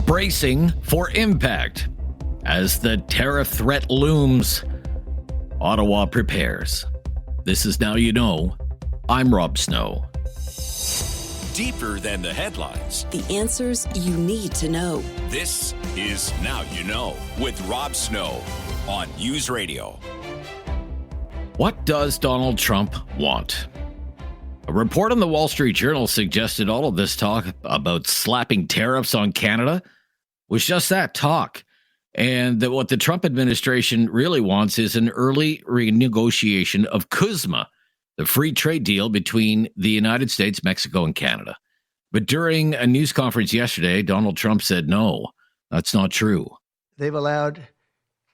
bracing for impact. As the tariff threat looms, Ottawa prepares. This is Now You Know. I'm Rob Snow. Deeper than the headlines. The answers you need to know. This is Now You Know with Rob Snow on News Radio. What does Donald Trump want? A report in the Wall Street Journal suggested all of this talk about slapping tariffs on Canada was just that, talk. And that what the Trump administration really wants is an early renegotiation of CUSMA, the free trade deal between the United States, Mexico, and Canada. But during a news conference yesterday, Donald Trump said, no, that's not true. They've allowed,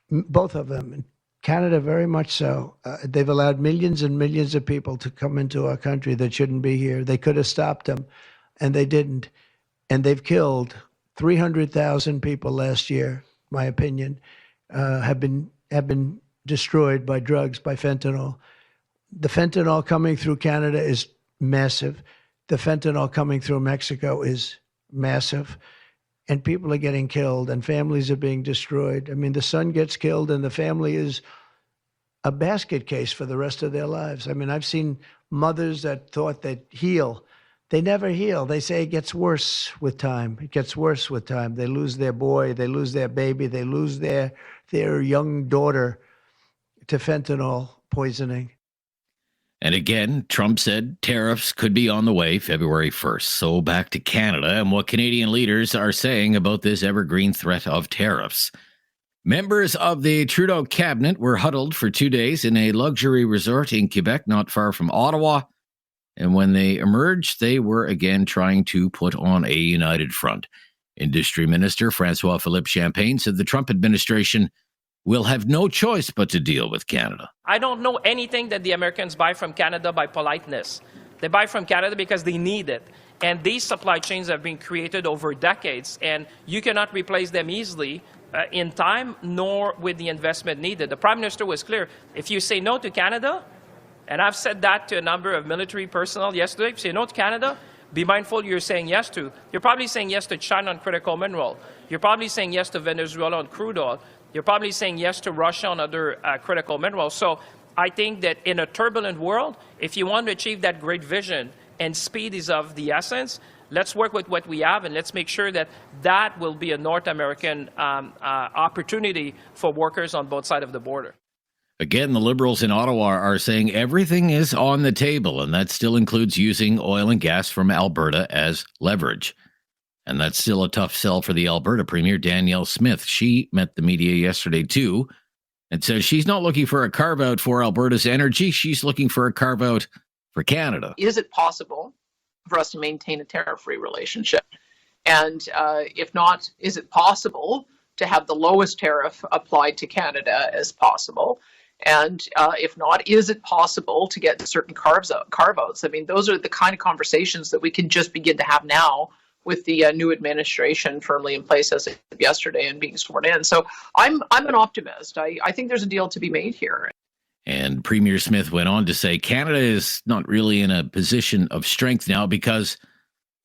both of them, Canada very much so, they've allowed millions and millions of people to come into our country that shouldn't be here. They could have stopped them, and they didn't. And they've killed 300,000 people last year, my opinion, have been destroyed by drugs, by fentanyl. The fentanyl coming through Canada is massive. The fentanyl coming through Mexico is massive. And people are getting killed and families are being destroyed. I mean, the son gets killed and the family is a basket case for the rest of their lives. I mean, I've seen mothers that thought they'd heal. They never heal. They say it gets worse with time. It gets worse with time. They lose their boy. They lose their baby. They lose their young daughter to fentanyl poisoning. And again, Trump said tariffs could be on the way February 1st. So back to Canada and what Canadian leaders are saying about this evergreen threat of tariffs. Members of the Trudeau cabinet were huddled for 2 days in a luxury resort in Quebec, not far from Ottawa. And when they emerged, they were again trying to put on a united front. Industry Minister François-Philippe Champagne said the Trump administration will have no choice but to deal with Canada. I don't know anything that the Americans buy from Canada by politeness. They buy from Canada because they need it. And these supply chains have been created over decades, and you cannot replace them easily in time, nor with the investment needed. The Prime Minister was clear. If you say no to Canada, and I've said that to a number of military personnel yesterday, if you say no to Canada, be mindful you're saying yes to. You're probably saying yes to China on critical mineral. You're probably saying yes to Venezuela on crude oil. You're probably saying yes to Russia on other critical minerals. So I think that in a turbulent world, if you want to achieve that great vision, and speed is of the essence, let's work with what we have and let's make sure that that will be a North American opportunity for workers on both sides of the border. Again, the Liberals in Ottawa are saying everything is on the table, and that still includes using oil and gas from Alberta as leverage. And that's still a tough sell for the Alberta Premier, Danielle Smith. She met the media yesterday, too, and says she's not looking for a carve-out for Alberta's energy. She's looking for a carve-out for Canada. Is it possible for us to maintain a tariff-free relationship? And if not, is it possible to have the lowest tariff applied to Canada as possible? And if not, is it possible to get certain carve-outs? I mean, those are the kind of conversations that we can just begin to have now with the new administration firmly in place as of yesterday and being sworn in. So I'm an optimist. I think there's a deal to be made here. And Premier Smith went on to say Canada is not really in a position of strength now because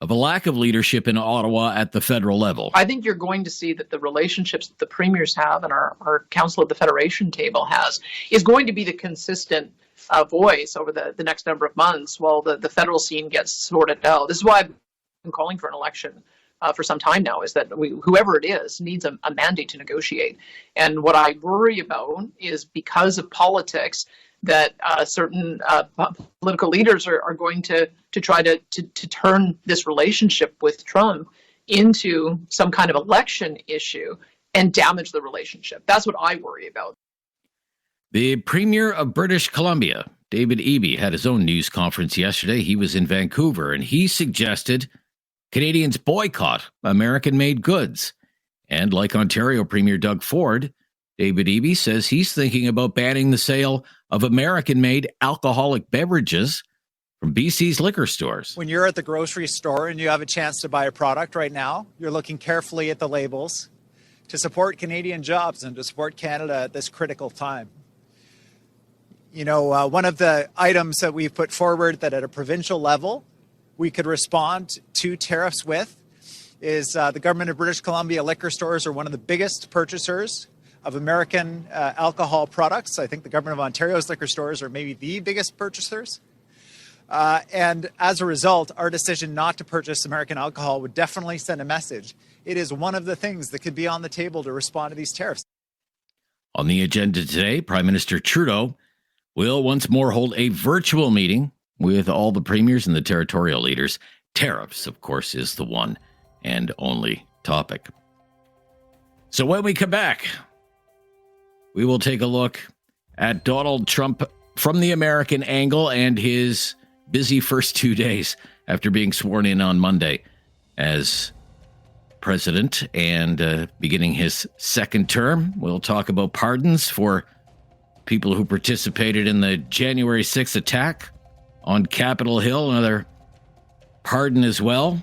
of a lack of leadership in Ottawa at the federal level. I think you're going to see that the relationships that the premiers have and our Council of the Federation table has is going to be the consistent voice over the next number of months while the federal scene gets sorted out. This is why I've been calling for an election for some time now, is that whoever it is needs a mandate to negotiate. And what I worry about is because of politics that certain political leaders are going to try to turn this relationship with Trump into some kind of election issue and damage the relationship. That's what I worry about. The Premier of British Columbia, David Eby, had his own news conference yesterday. He was in Vancouver, and he suggested Canadians boycott American-made goods. And like Ontario Premier Doug Ford, David Eby says he's thinking about banning the sale of American-made alcoholic beverages from BC's liquor stores. When you're at the grocery store and you have a chance to buy a product right now, you're looking carefully at the labels to support Canadian jobs and to support Canada at this critical time. You know, one of the items that we've put forward that at a provincial level we could respond to tariffs with is the government of British Columbia liquor stores are one of the biggest purchasers of American alcohol products. I think the government of Ontario's liquor stores are maybe the biggest purchasers. And as a result, our decision not to purchase American alcohol would definitely send a message. It is one of the things that could be on the table to respond to these tariffs. On the agenda today, Prime Minister Trudeau will once more hold a virtual meeting with all the premiers and the territorial leaders. Tariffs, of course, is the one and only topic. So when we come back, we will take a look at Donald Trump from the American angle and his busy first 2 days after being sworn in on Monday as president and beginning his second term. We'll talk about pardons for people who participated in the January 6th attack on Capitol Hill. Another pardon as well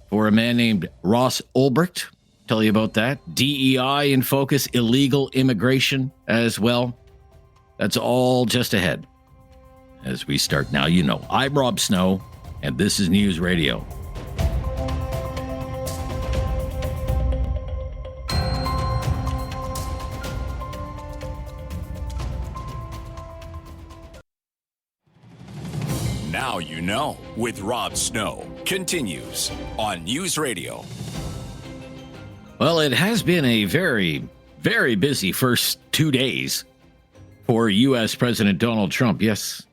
for a man named Ross Ulbricht. Tell you about that. DEI in focus, illegal immigration as well. That's all just ahead. As we start now, you know, I'm Rob Snow, and this is News Radio. Now you know with Rob Snow continues on News Radio. Well, it has been a very, very busy first 2 days for U.S. President Donald Trump. Yes,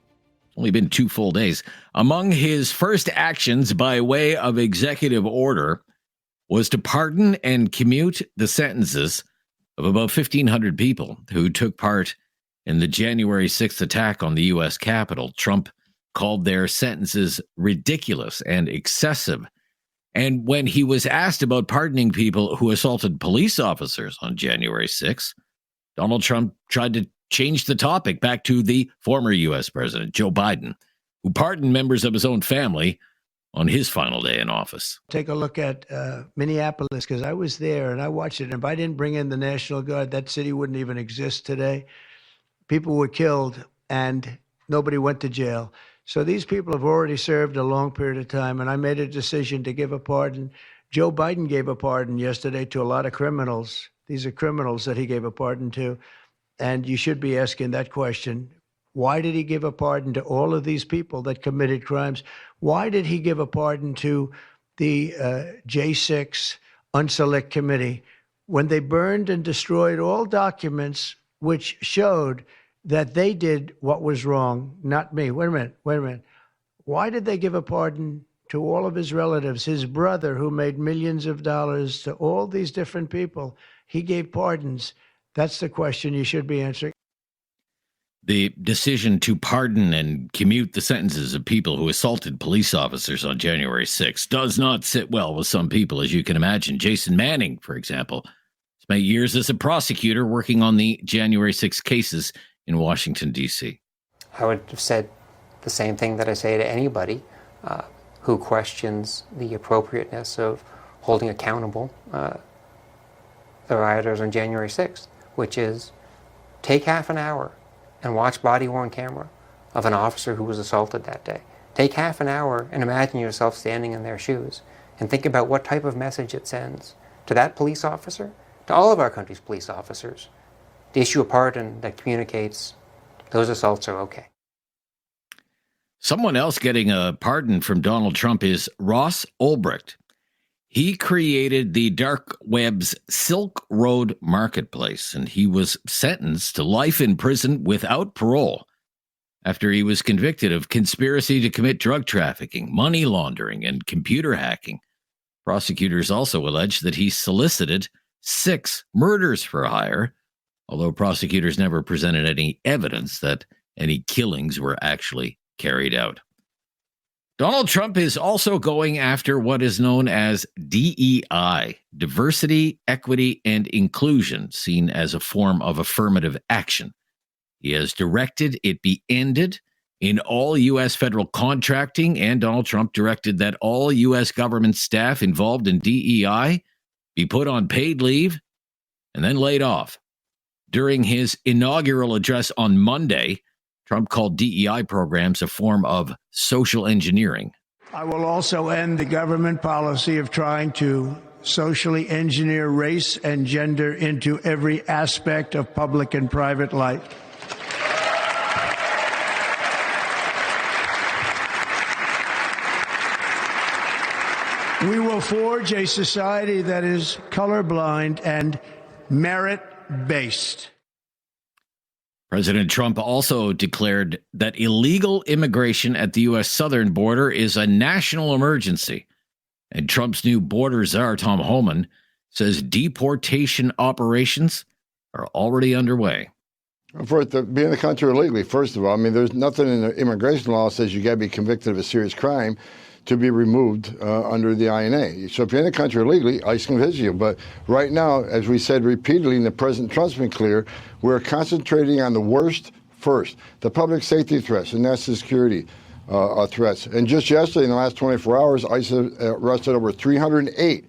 only been 2 full days. Among his first actions by way of executive order was to pardon and commute the sentences of about 1,500 people who took part in the January 6th attack on the U.S. Capitol. Trump called their sentences ridiculous and excessive. And when he was asked about pardoning people who assaulted police officers on January 6th, Donald Trump tried to change the topic back to the former U.S. President, Joe Biden, who pardoned members of his own family on his final day in office. Take a look at Minneapolis, because I was there and I watched it. And if I didn't bring in the National Guard, that city wouldn't even exist today. People were killed and nobody went to jail. So these people have already served a long period of time, and I made a decision to give a pardon. Joe Biden gave a pardon yesterday to a lot of criminals. These are criminals that he gave a pardon to. And you should be asking that question. Why did he give a pardon to all of these people that committed crimes? Why did he give a pardon to the J6 Unselect Committee when they burned and destroyed all documents which showed that they did what was wrong, not me? Wait a minute. Why did they give a pardon to all of his relatives, his brother who made millions of dollars, to all these different people? He gave pardons. That's the question you should be answering. The decision to pardon and commute the sentences of people who assaulted police officers on January 6th does not sit well with some people, as you can imagine. Jason Manning, for example, spent years as a prosecutor working on the January 6th cases in Washington, D.C. I would have said the same thing that I say to anybody who questions the appropriateness of holding accountable the rioters on January 6th, which is take half an hour and watch body-worn camera of an officer who was assaulted that day. Take half an hour and imagine yourself standing in their shoes and think about what type of message it sends to that police officer, to all of our country's police officers, to issue a pardon that communicates those assaults are okay. Someone else getting a pardon from Donald Trump is Ross Ulbricht. He created the dark web's Silk Road Marketplace, and he was sentenced to life in prison without parole after he was convicted of conspiracy to commit drug trafficking, money laundering, and computer hacking. Prosecutors also alleged that he solicited 6 murders for hire, although prosecutors never presented any evidence that any killings were actually carried out. Donald Trump is also going after what is known as DEI, diversity, equity, and inclusion, seen as a form of affirmative action. He has directed it be ended in all U.S. federal contracting, and Donald Trump directed that all U.S. government staff involved in DEI be put on paid leave and then laid off. During his inaugural address on Monday, Trump called DEI programs a form of social engineering. I will also end the government policy of trying to socially engineer race and gender into every aspect of public and private life. We will forge a society that is colorblind and merit-based. President Trump also declared that illegal immigration at the U.S. southern border is a national emergency. And Trump's new border czar, Tom Homan, says deportation operations are already underway. For it to be in the country illegally, first of all, I mean, there's nothing in the immigration law that says you got to be convicted of a serious crime to be removed under the INA. So if you're in the country illegally, ICE can visit you. But right now, as we said repeatedly, and the President Trump's been clear, we're concentrating on the worst first, the public safety threats, the national security threats. And just yesterday, in the last 24 hours, ICE arrested over 308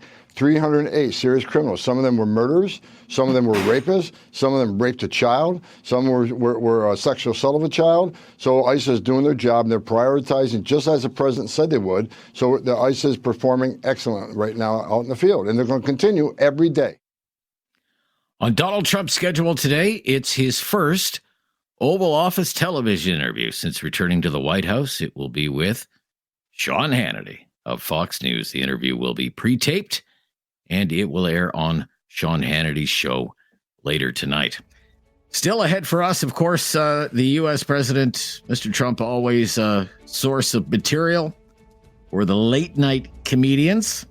serious criminals. Some of them were murderers. Some of them were rapists. Some of them raped a child. Some were sexual assault of a child. So ICE is doing their job, and they're prioritizing just as the president said they would. So the ICE is performing excellent right now out in the field, and they're going to continue every day. On Donald Trump's schedule today, it's his first Oval Office television interview since returning to the White House. It will be with Sean Hannity of Fox News. The interview will be pre-taped, and it will air on Sean Hannity's show later tonight. Still ahead for us, of course, the U.S. President, Mr. Trump, always a source of material for the late-night comedians.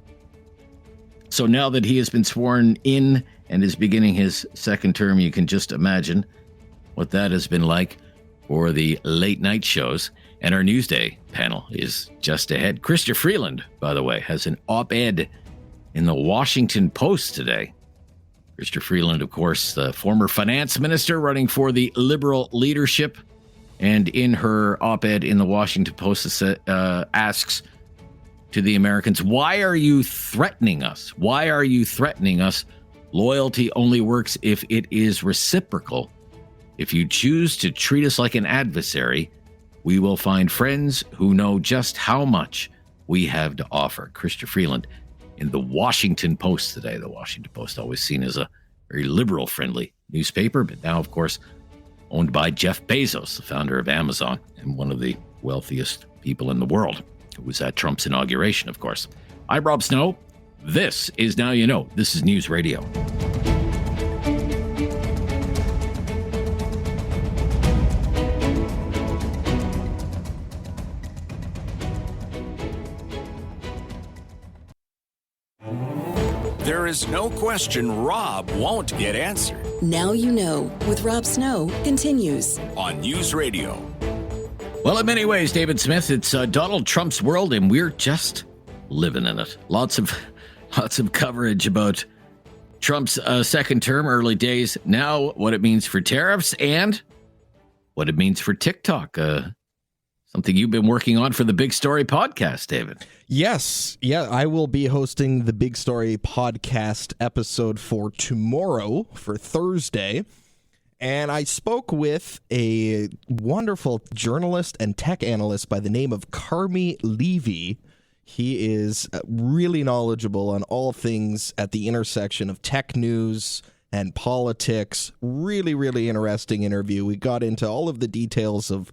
So now that he has been sworn in and is beginning his second term, you can just imagine what that has been like for the late-night shows. And our Newsday panel is just ahead. Chrystia Freeland, by the way, has an op-ed in the Washington Post today. Chrystia Freeland, of course, the former finance minister running for the liberal leadership. And in her op-ed in the Washington Post, asks to the Americans, why are you threatening us? Why are you threatening us? Loyalty only works if it is reciprocal. If you choose to treat us like an adversary, we will find friends who know just how much we have to offer. Chrystia Freeland in the Washington Post today. The Washington Post, always seen as a very liberal-friendly newspaper, but now, of course, owned by Jeff Bezos, the founder of Amazon and one of the wealthiest people in the world, who was at Trump's inauguration, of course. I'm Rob Snow. This is Now You Know. This is News Radio. There is no question Rob won't get answered. Now You Know with Rob Snow continues on News Radio. Well, in many ways, David Smith, it's Donald Trump's world, and we're just living in it. Lots of coverage about Trump's second term, early days. Now, what it means for tariffs and what it means for TikTok. Something you've been working on for the Big Story podcast, David. Yes. Yeah, I will be hosting the Big Story podcast episode for tomorrow, for Thursday. And I spoke with a wonderful journalist and tech analyst by the name of Carmi Levy. He is really knowledgeable on all things at the intersection of tech news and politics. Really, really interesting interview. We got into all of the details of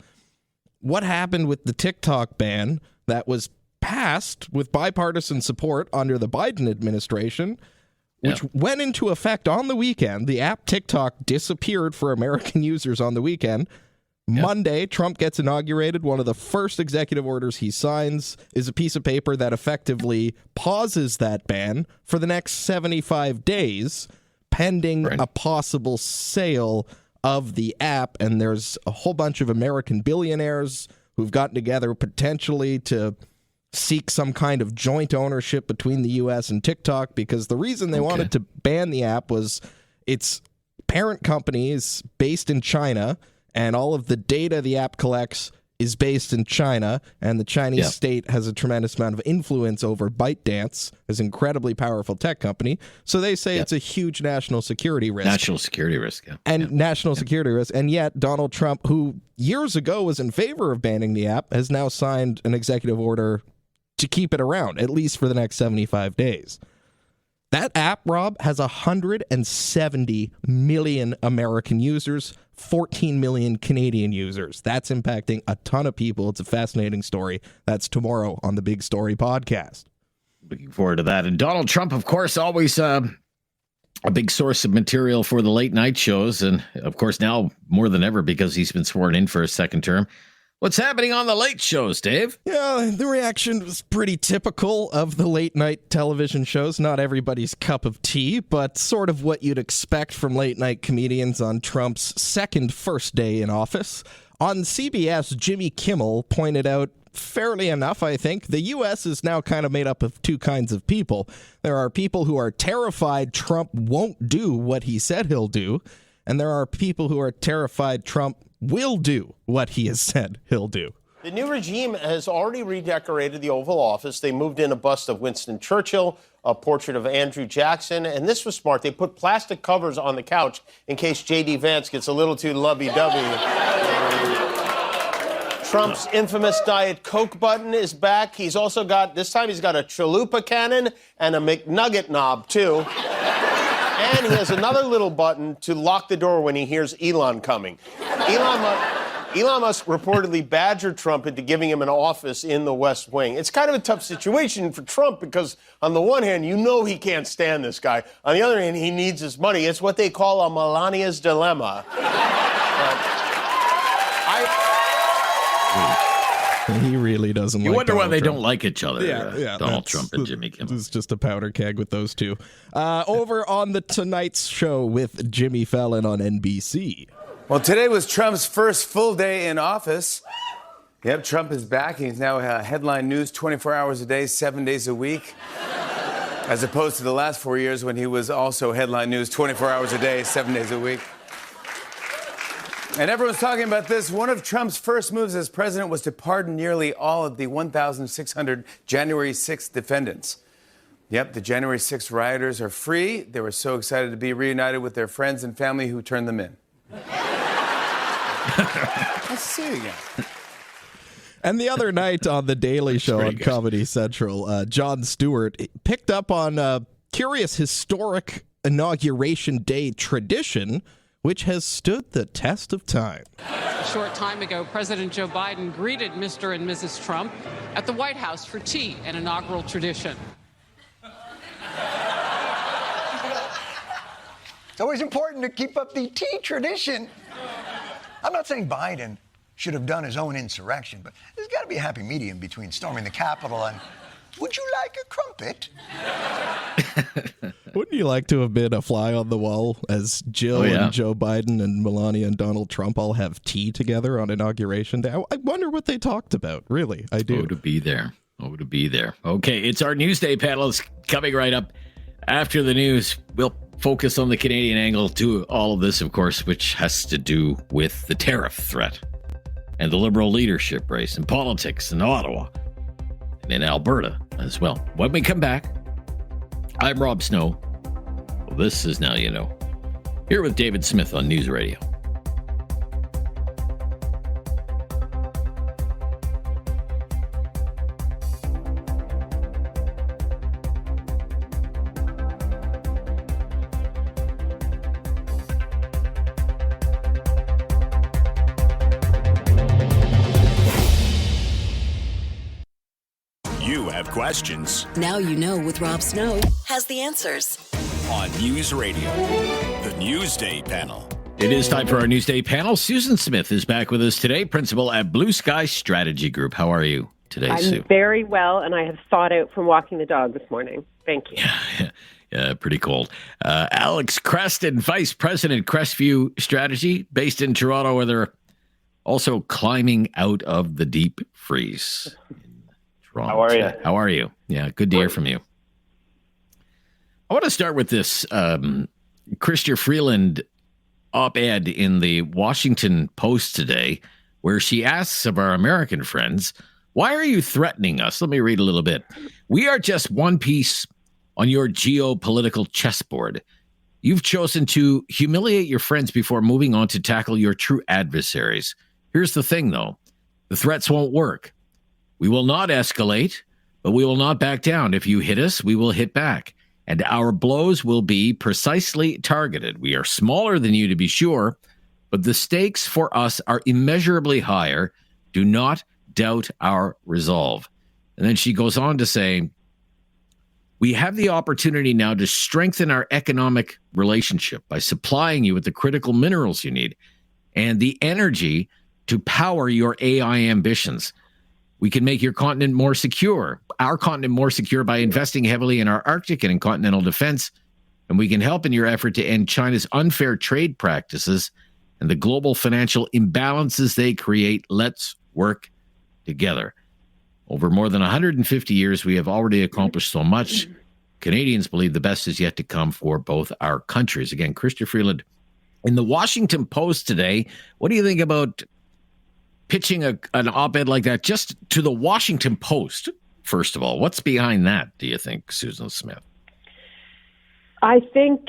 what happened with the TikTok ban that was passed with bipartisan support under the Biden administration, which went into effect on the weekend. The app TikTok disappeared for American users on the weekend. Monday, Trump gets inaugurated. One of the first executive orders he signs is a piece of paper that effectively pauses that ban for the next 75 days, pending a possible sale of the app. And there's a whole bunch of American billionaires who've gotten together potentially to seek some kind of joint ownership between the U.S. and TikTok, because the reason they wanted to ban the app was its parent company is based in China, and all of the data the app collects is based in China, and the Chinese state has a tremendous amount of influence over ByteDance, as an incredibly powerful tech company. So they say it's a huge national security risk. National security risk, national security risk. And yet Donald Trump, who years ago was in favor of banning the app, has now signed an executive order to keep it around, at least for the next 75 days. That app, Rob, has 170 million American users, 14 million Canadian users. That's impacting a ton of people. It's a fascinating story. That's tomorrow on the Big Story podcast. Looking forward to that. And Donald Trump, of course, always a big source of material for the late night shows. And, of course, now more than ever because he's been sworn in for a second term. What's happening on the late shows, Dave? Yeah, the reaction was pretty typical of the late night television shows. Not everybody's cup of tea, but sort of what you'd expect from late night comedians on Trump's first day in office. On CBS, Jimmy Kimmel pointed out, fairly enough, I think, the U.S. is now kind of made up of two kinds of people. There are people who are terrified Trump won't do what he said he'll do, and there are people who are terrified Trump will do what he has said he'll do. The new regime has already redecorated the Oval Office. They moved in a bust of Winston Churchill, a portrait of Andrew Jackson, and this was smart. They put plastic covers on the couch in case J.D. Vance gets a little too lovey-dovey. Trump's infamous Diet Coke button is back. He's also got, this time he's got a chalupa cannon and a McNugget knob, too. And he has another little button to lock the door when he hears Elon coming. Elon Musk reportedly badgered Trump into giving him an office in the West Wing. It's kind of a tough situation for Trump because, on the one hand, you know he can't stand this guy. On the other hand, he needs his money. It's what they call a Melania's dilemma. He really doesn't You like wonder why Donald they Trump. don't like each other, Donald that's- Trump and Jimmy Kimmel. It's just a powder keg with those two. Over on The Tonight Show with Jimmy Fallon on NBC. Well, today was Trump's first full day in office. Yep, Trump is back. He's now headline news 24 hours a day, 7 days a week. As opposed to the last 4 years when he was also headline news 24 hours a day, 7 days a week. And everyone's talking about this. One of Trump's first moves as president was to pardon nearly all of the 1,600 January 6th defendants. Yep, the January 6th rioters are free. They were so excited to be reunited with their friends and family who turned them in. Let's see it again. And the other night on The Daily Show on Comedy Central, Jon Stewart picked up on a curious historic Inauguration Day tradition which has stood the test of time. A short time ago, President Joe Biden greeted Mr. and Mrs. Trump at the White House for tea, an inaugural tradition. It's always important to keep up the tea tradition. I'm not saying Biden should have done his own insurrection, but there's got to be a happy medium between storming the Capitol and, would you like a crumpet? Wouldn't you like to have been a fly on the wall as Jill and Joe Biden and Melania and Donald Trump all have tea together on Inauguration Day? I wonder what they talked about, really. I do. Oh, to be there. Oh, to be there. Okay, it's our Newsday panel. It's coming right up after the news. We'll focus on the Canadian angle to all of this, of course, which has to do with the tariff threat and the Liberal leadership race and politics in Ottawa and in Alberta as well. When we come back, I'm Rob Snow. Well, this is Now You Know. Here with David Smith on News Radio. You have questions Now You Know with Rob Snow has the answers. on News Radio. The Newsday panel. It is time for our Newsday panel. Susan Smith is back with us today, principal at Blue Sky Strategy Group. How are you today, Sue? I'm very well, and I have thawed out from walking the dog this morning. Thank you. Yeah, pretty cold. Alex Creston, Vice President, Crestview Strategy, based in Toronto, where they're also climbing out of the deep freeze. Toronto. How are you? How are you? Yeah, good to hear from you. I want to start with this Chrystia Freeland op-ed in the Washington Post today, where she asks of our American friends, why are you threatening us? Let me read a little bit. We are just one piece on your geopolitical chessboard. You've chosen to humiliate your friends before moving on to tackle your true adversaries. Here's the thing, though. The threats won't work. We will not escalate. But we will not back down. If you hit us, we will hit back. And our blows will be precisely targeted. We are smaller than you, to be sure, but the stakes for us are immeasurably higher. Do not doubt our resolve. And then she goes on to say, we have the opportunity now to strengthen our economic relationship by supplying you with the critical minerals you need and the energy to power your AI ambitions. We can make your continent more secure, our continent more secure by investing heavily in our Arctic and in continental defense. And we can help in your effort to end China's unfair trade practices and the global financial imbalances they create. Let's work together. Over more than 150 years, we have already accomplished so much. Canadians believe the best is yet to come for both our countries. Again, Chrystia Freeland. In the Washington Post today, what do you think about pitching an op-ed like that just to the Washington Post, first of all? What's behind that, do you think, Susan Smith? I think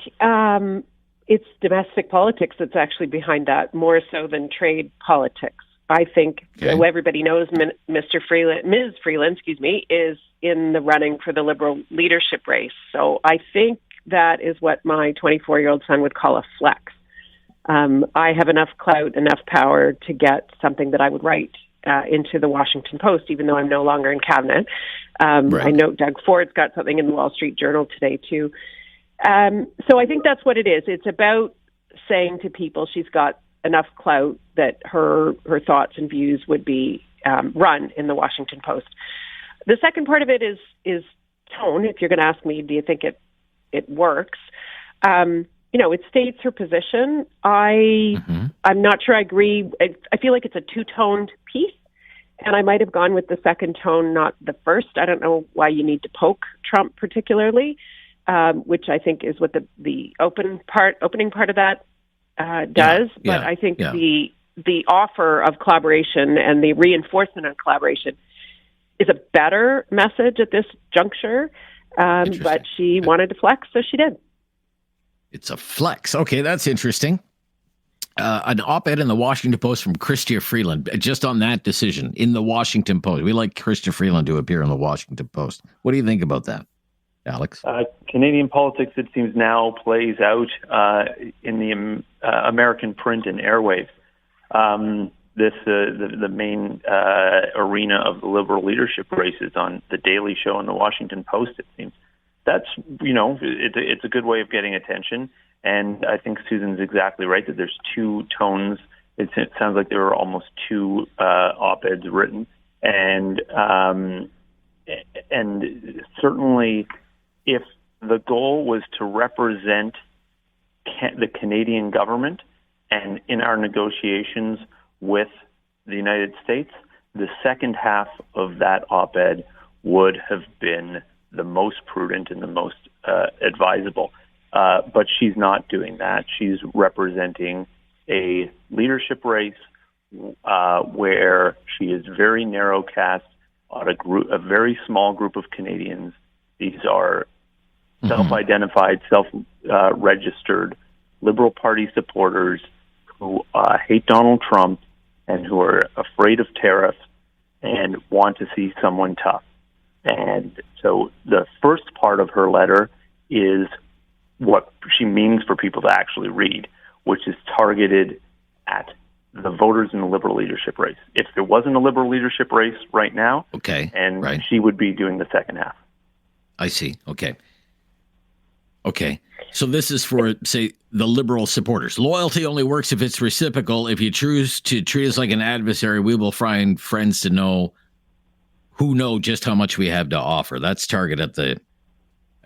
it's domestic politics that's actually behind that, more so than trade politics. I think everybody knows Ms. Freeland, is in the running for the Liberal leadership race. So I think that is what my 24-year-old son would call a flex. I have enough clout, enough power to get something that I would write into the Washington Post, even though I'm no longer in cabinet. Right. I know Doug Ford's got something in the Wall Street Journal today, too. So I think that's what it is. It's about saying to people she's got enough clout that her thoughts and views would be run in the Washington Post. The second part of it is tone. If you're going to ask me, do you think it works? It states her position. I'm not sure I agree. I feel like it's a two-toned piece, and I might have gone with the second tone, not the first. I don't know why you need to poke Trump particularly, which I think is what the opening part of that does. But I think the offer of collaboration and the reinforcement of collaboration is a better message at this juncture. But she wanted to flex, so she did. It's a flex. Okay, that's interesting. An op-ed in the Washington Post from Chrystia Freeland, just on that decision in the Washington Post. We like Chrystia Freeland to appear in the Washington Post. What do you think about that, Alex? Canadian politics, it seems, now plays out in the American print and airwaves. The main arena of the Liberal leadership races on the Daily Show and the Washington Post, it seems. That's, it's a good way of getting attention. And I think Susan's exactly right that there's two tones. It sounds like there were almost two op-eds written. And certainly if the goal was to represent the Canadian government and in our negotiations with the United States, the second half of that op-ed would have been the most prudent and the most advisable. But she's not doing that. She's representing a leadership race where she is very narrow cast on a very small group of Canadians. These are self-identified, self-registered Liberal Party supporters who hate Donald Trump and who are afraid of tariffs and want to see someone tough. And so the first part of her letter is what she means for people to actually read, which is targeted at the voters in the Liberal leadership race. If there wasn't a Liberal leadership race right now, she would be doing the second half. I see. Okay. So this is for, say, the Liberal supporters. Loyalty only works if it's reciprocal. If you choose to treat us like an adversary, we will find friends who know just how much we have to offer. That's target at the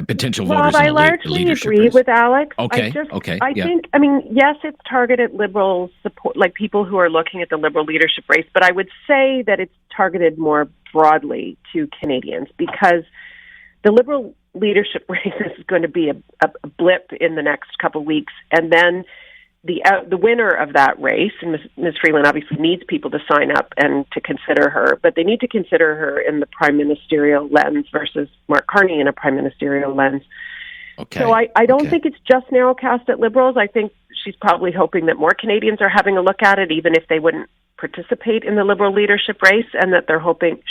potential voters. Rob, I largely agree with Alex. I think, yes, it's targeted Liberal support, like people who are looking at the Liberal leadership race, but I would say that it's targeted more broadly to Canadians because the Liberal leadership race is going to be a blip in the next couple of weeks, and then the winner of that race, and Ms. Freeland obviously needs people to sign up and to consider her, but they need to consider her in the prime ministerial lens versus Mark Carney in a prime ministerial lens. So I don't think it's just narrow cast at Liberals. I think she's probably hoping that more Canadians are having a look at it, even if they wouldn't participate in the Liberal leadership race, and that they're hoping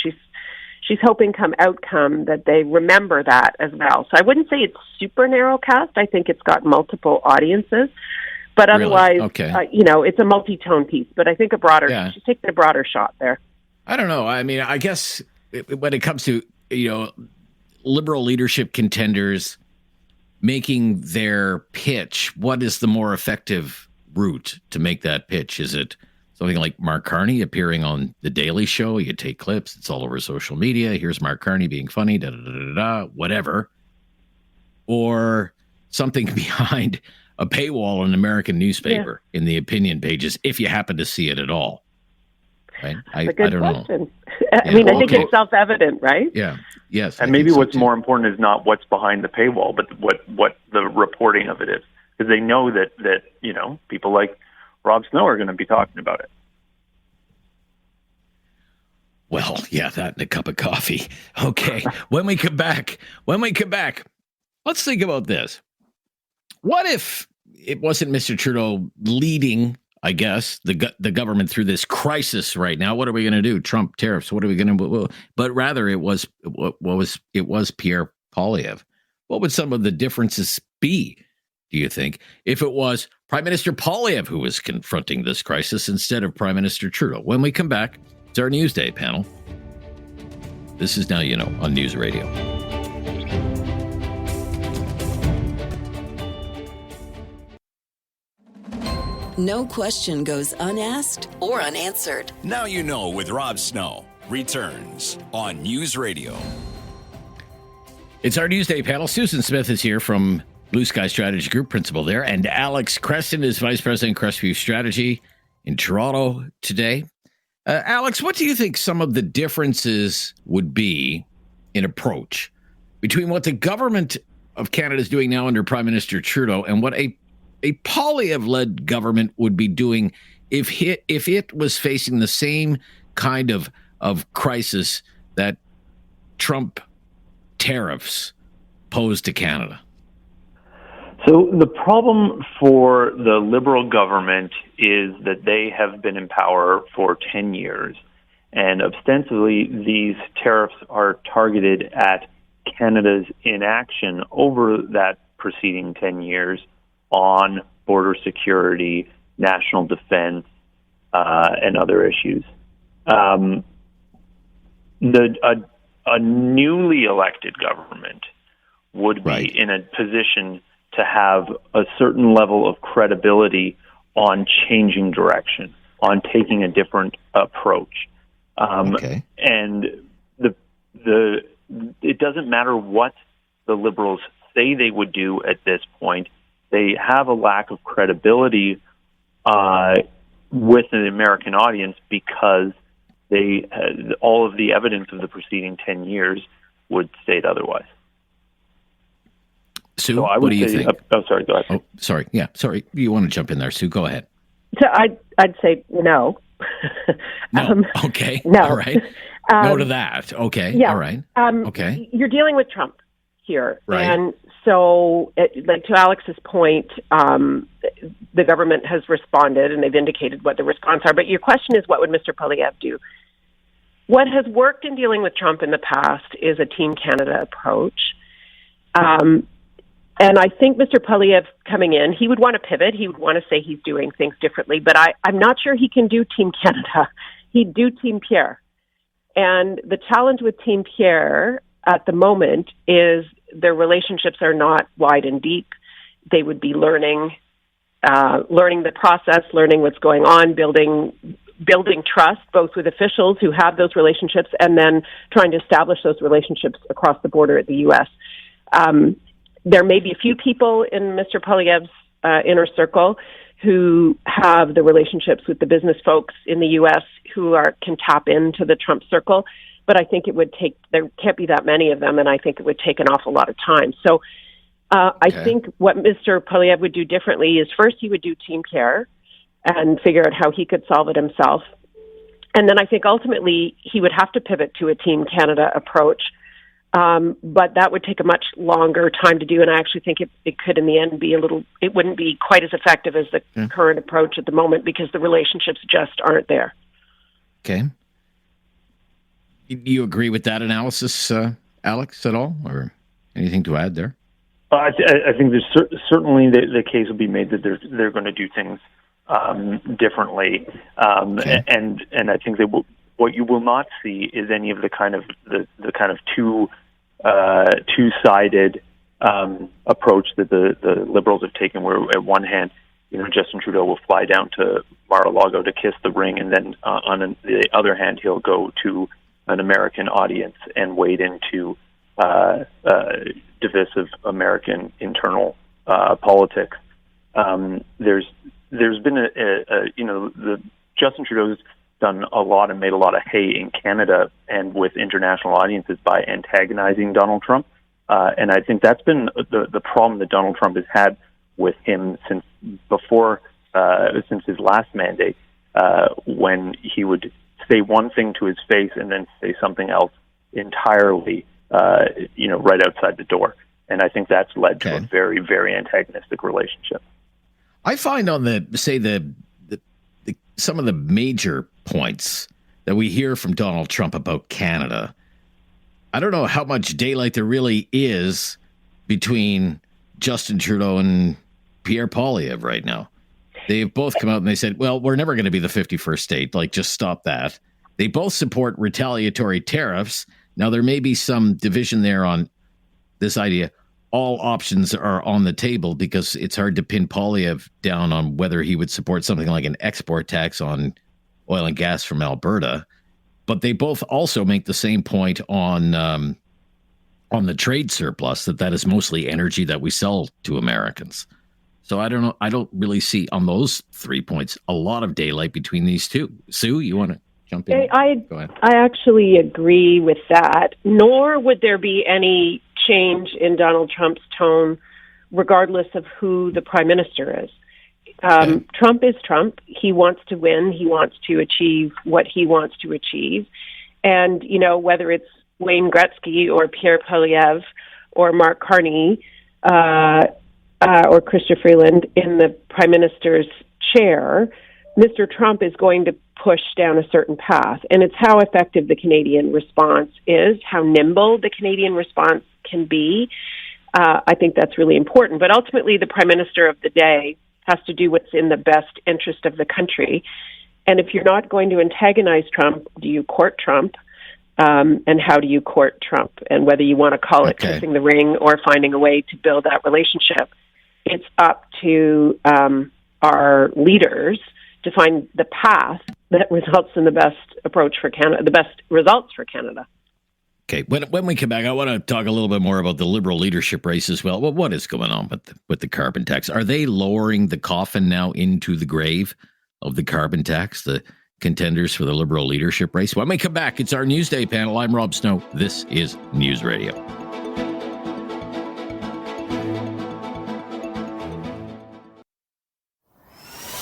she's hoping come outcome that they remember that as well. So I wouldn't say it's super narrow cast. I think it's got multiple audiences. But otherwise, it's a multi-tone piece. But I think she's taking a broader shot there. I don't know. I mean, I guess when it comes to, liberal leadership contenders making their pitch, what is the more effective route to make that pitch? Is it something like Mark Carney appearing on The Daily Show? You take clips, it's all over social media. Here's Mark Carney being funny, whatever. Or something behind a paywall in an American newspaper in the opinion pages, if you happen to see it at all. Right? That's a good question. Know. I think it's self-evident, right? Yeah. Yes. And maybe what's more important is not what's behind the paywall, but what the reporting of it is, because they know that people like Rob Snow are going to be talking about it. Well, yeah, that and a cup of coffee. Okay. When we come back, let's think about this. What if it wasn't Mr. Trudeau leading, I guess, the government through this crisis right now? What are we going to do? Trump, tariffs. What are we going to do? But rather, it was Pierre Poilievre. What would some of the differences be, do you think, if it was Prime Minister Poilievre who was confronting this crisis instead of Prime Minister Trudeau? When we come back, it's our Newsday panel. This is Now You Know on News Radio. No question goes unasked or unanswered. Now You Know with Rob Snow returns on News Radio. It's our Newsday panel. Susan Smith is here from Blue Sky Strategy Group, principal there, and Alex Creston is Vice President, Crestview Strategy in Toronto today. Alex, what do you think some of the differences would be in approach between what the government of Canada is doing now under Prime Minister Trudeau and what a Poilievre-led government would be doing if it was facing the same kind of crisis that Trump tariffs posed to Canada? So the problem for the Liberal government is that they have been in power for 10 years, and ostensibly these tariffs are targeted at Canada's inaction over that preceding 10 years on border security, national defense, and other issues. A newly elected government would be in a position to have a certain level of credibility on changing direction, on taking a different approach. And it doesn't matter what the Liberals say they would do at this point. They have a lack of credibility with the American audience because all of the evidence of the preceding 10 years would state otherwise. Sue, so what do you think? Sorry, go ahead. Oh, sorry. Yeah, sorry. You want to jump in there, Sue? Go ahead. So I'd say no. No. Okay. No. All right. No to that. Okay. Yeah. All right. Okay. You're dealing with Trump here. Right. And so, like to Alex's point, the government has responded and they've indicated what the response are. But your question is, what would Mr. Poilievre do? What has worked in dealing with Trump in the past is a Team Canada approach. And I think Mr. Poilievre coming in, he would want to pivot. He would want to say he's doing things differently. But I'm not sure he can do Team Canada. He'd do Team Pierre. And the challenge with Team Pierre at the moment is their relationships are not wide and deep. They would be learning the process, learning what's going on, building trust, both with officials who have those relationships and then trying to establish those relationships across the border at the U.S. There may be a few people in Mr. Poilievre's inner circle who have the relationships with the business folks in the U.S. who can tap into the Trump circle. But I think there can't be that many of them, and I think it would take an awful lot of time. So I think what Mr. Poilievre would do differently is first he would do Team Pierre and figure out how he could solve it himself. And then I think ultimately he would have to pivot to a Team Canada approach. But that would take a much longer time to do, and I actually think it could in the end it wouldn't be quite as effective as the current approach at the moment because the relationships just aren't there. Okay. Do you agree with that analysis, Alex, at all, or anything to add there? I think there's certainly the case will be made that they're going to do things differently, and I think that what you will not see is any of the kind of two-sided approach that the Liberals have taken, where at one hand, Justin Trudeau will fly down to Mar-a-Lago to kiss the ring, and then on the other hand, he'll go to an American audience and wade into divisive American internal politics. There's been the Justin Trudeau's done a lot and made a lot of hay in Canada and with international audiences by antagonizing Donald Trump, and I think that's been the problem that Donald Trump has had with him since his last mandate, when he would say one thing to his face and then say something else entirely, right outside the door. And I think that's led to a very, very antagonistic relationship. I find on some of the major points that we hear from Donald Trump about Canada, I don't know how much daylight there really is between Justin Trudeau and Pierre Poilievre right now. They've both come out and they said, well, we're never going to be the 51st state. Like, just stop that. They both support retaliatory tariffs. Now, there may be some division there on this idea. All options are on the table because it's hard to pin Poilievre down on whether he would support something like an export tax on oil and gas from Alberta. But they both also make the same point on the trade surplus, that is mostly energy that we sell to Americans. So I don't know. I don't really see on those 3 points a lot of daylight between these two. Sue, you want to jump in? Go ahead. I actually agree with that. Nor would there be any change in Donald Trump's tone, regardless of who the prime minister is. Trump is Trump. He wants to win. He wants to achieve what he wants to achieve. And, whether it's Wayne Gretzky or Pierre Poilievre or Mark Carney or Chrystia Freeland in the prime minister's chair, Mr. Trump is going to push down a certain path. And it's how effective the Canadian response is, how nimble the Canadian response can be. I think that's really important. But ultimately, the prime minister of the day has to do what's in the best interest of the country. And if you're not going to antagonize Trump, do you court Trump? And how do you court Trump? And whether you want to call it kissing the ring or finding a way to build that relationship, it's up to our leaders to find the path that results in the best approach for Canada, the best results for Canada. Okay, when we come back, I want to talk a little bit more about the Liberal leadership race as well. What is going on with the carbon tax? Are they lowering the coffin now into the grave of the carbon tax, the contenders for the Liberal leadership race? When we come back, it's our Newsday panel. I'm Rob Snow. This is News Radio.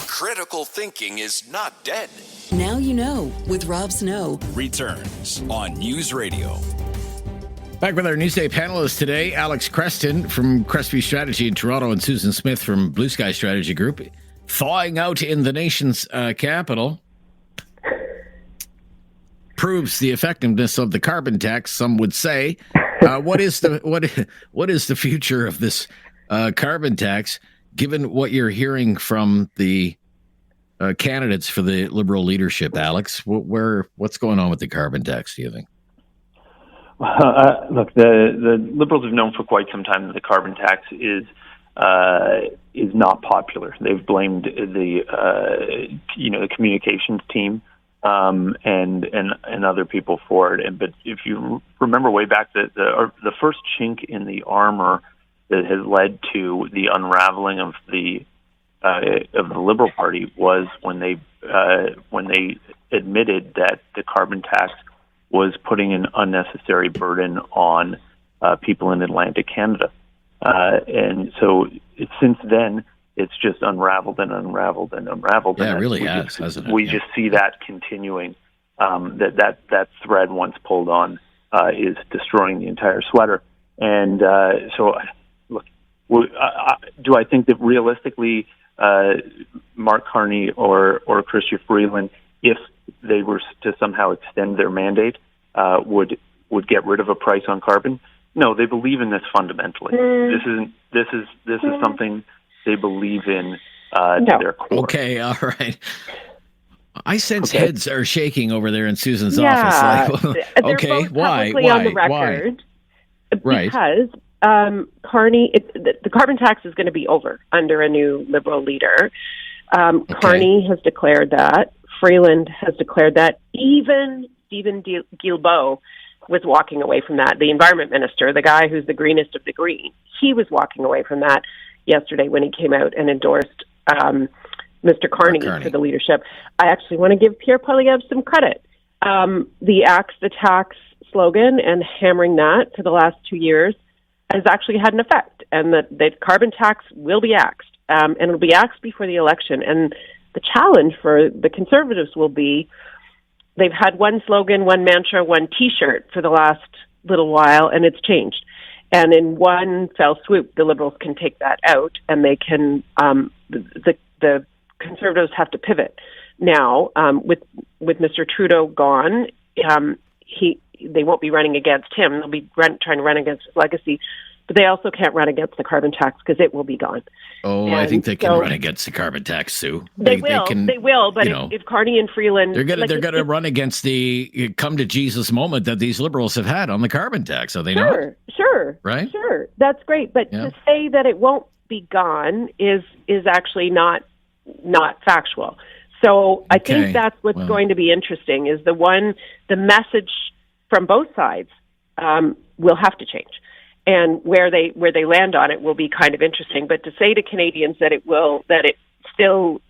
Critical thinking is not dead. Now you know with Rob Snow. Returns on News Radio. Back with our Newsday panelists today, Alex Creston from Crestview Strategy in Toronto and Susan Smith from Blue Sky Strategy Group. Thawing out in the nation's capital proves the effectiveness of the carbon tax, some would say. What is the future of this carbon tax, given what you're hearing from the candidates for the Liberal leadership, Alex? What's going on with the carbon tax, do you think? Look, the Liberals have known for quite some time that the carbon tax is not popular. They've blamed the communications team and other people for it. But if you remember way back, the first chink in the armor that has led to the unraveling of the Liberal Party was when they admitted that the carbon tax was putting an unnecessary burden on people in Atlantic Canada, and so since then it's just unraveled and unraveled and unraveled. Yeah, it really has, hasn't it? We just see that continuing. That thread, once pulled on, is destroying the entire sweater. And so, look, do I think that realistically, Mark Carney or Chrystia Freeland, if they were to somehow extend their mandate, would get rid of a price on carbon. No, they believe in this fundamentally. This is something they believe in to their core. Okay, all right. I sense heads are shaking over there in Susan's office. Like, okay, why? On the record, because Carney, the carbon tax is going to be over under a new Liberal leader. Carney has declared that. Freeland has declared that. Even Stephen Guilbeault was walking away from that. The environment minister, the guy who's the greenest of the green, he was walking away from that yesterday when he came out and endorsed Mr. Carney for the leadership. I actually want to give Pierre Poilievre some credit. The Axe the Tax slogan and hammering that for the last 2 years has actually had an effect, and that the carbon tax will be axed, and it'll be axed before the election. And the challenge for the Conservatives will be they've had one slogan, one mantra, one T-shirt for the last little while, and it's changed. And in one fell swoop, the Liberals can take that out, and they can the Conservatives have to pivot now. With Mr. Trudeau gone, they won't be running against him. They'll be trying to run against his legacy, but they also can't run against the carbon tax because it will be gone. Oh, and I think they can run against the carbon tax, Sue. They will. But if Carney and Freeland, they're gonna run against the come to Jesus moment that these Liberals have had on the carbon tax. Are they not? Sure, right, sure. That's great, but to say that it won't be gone is actually not factual. So I think that's what's going to be interesting is the message from both sides will have to change, and where they land on it will be kind of interesting. But to say to Canadians that it will still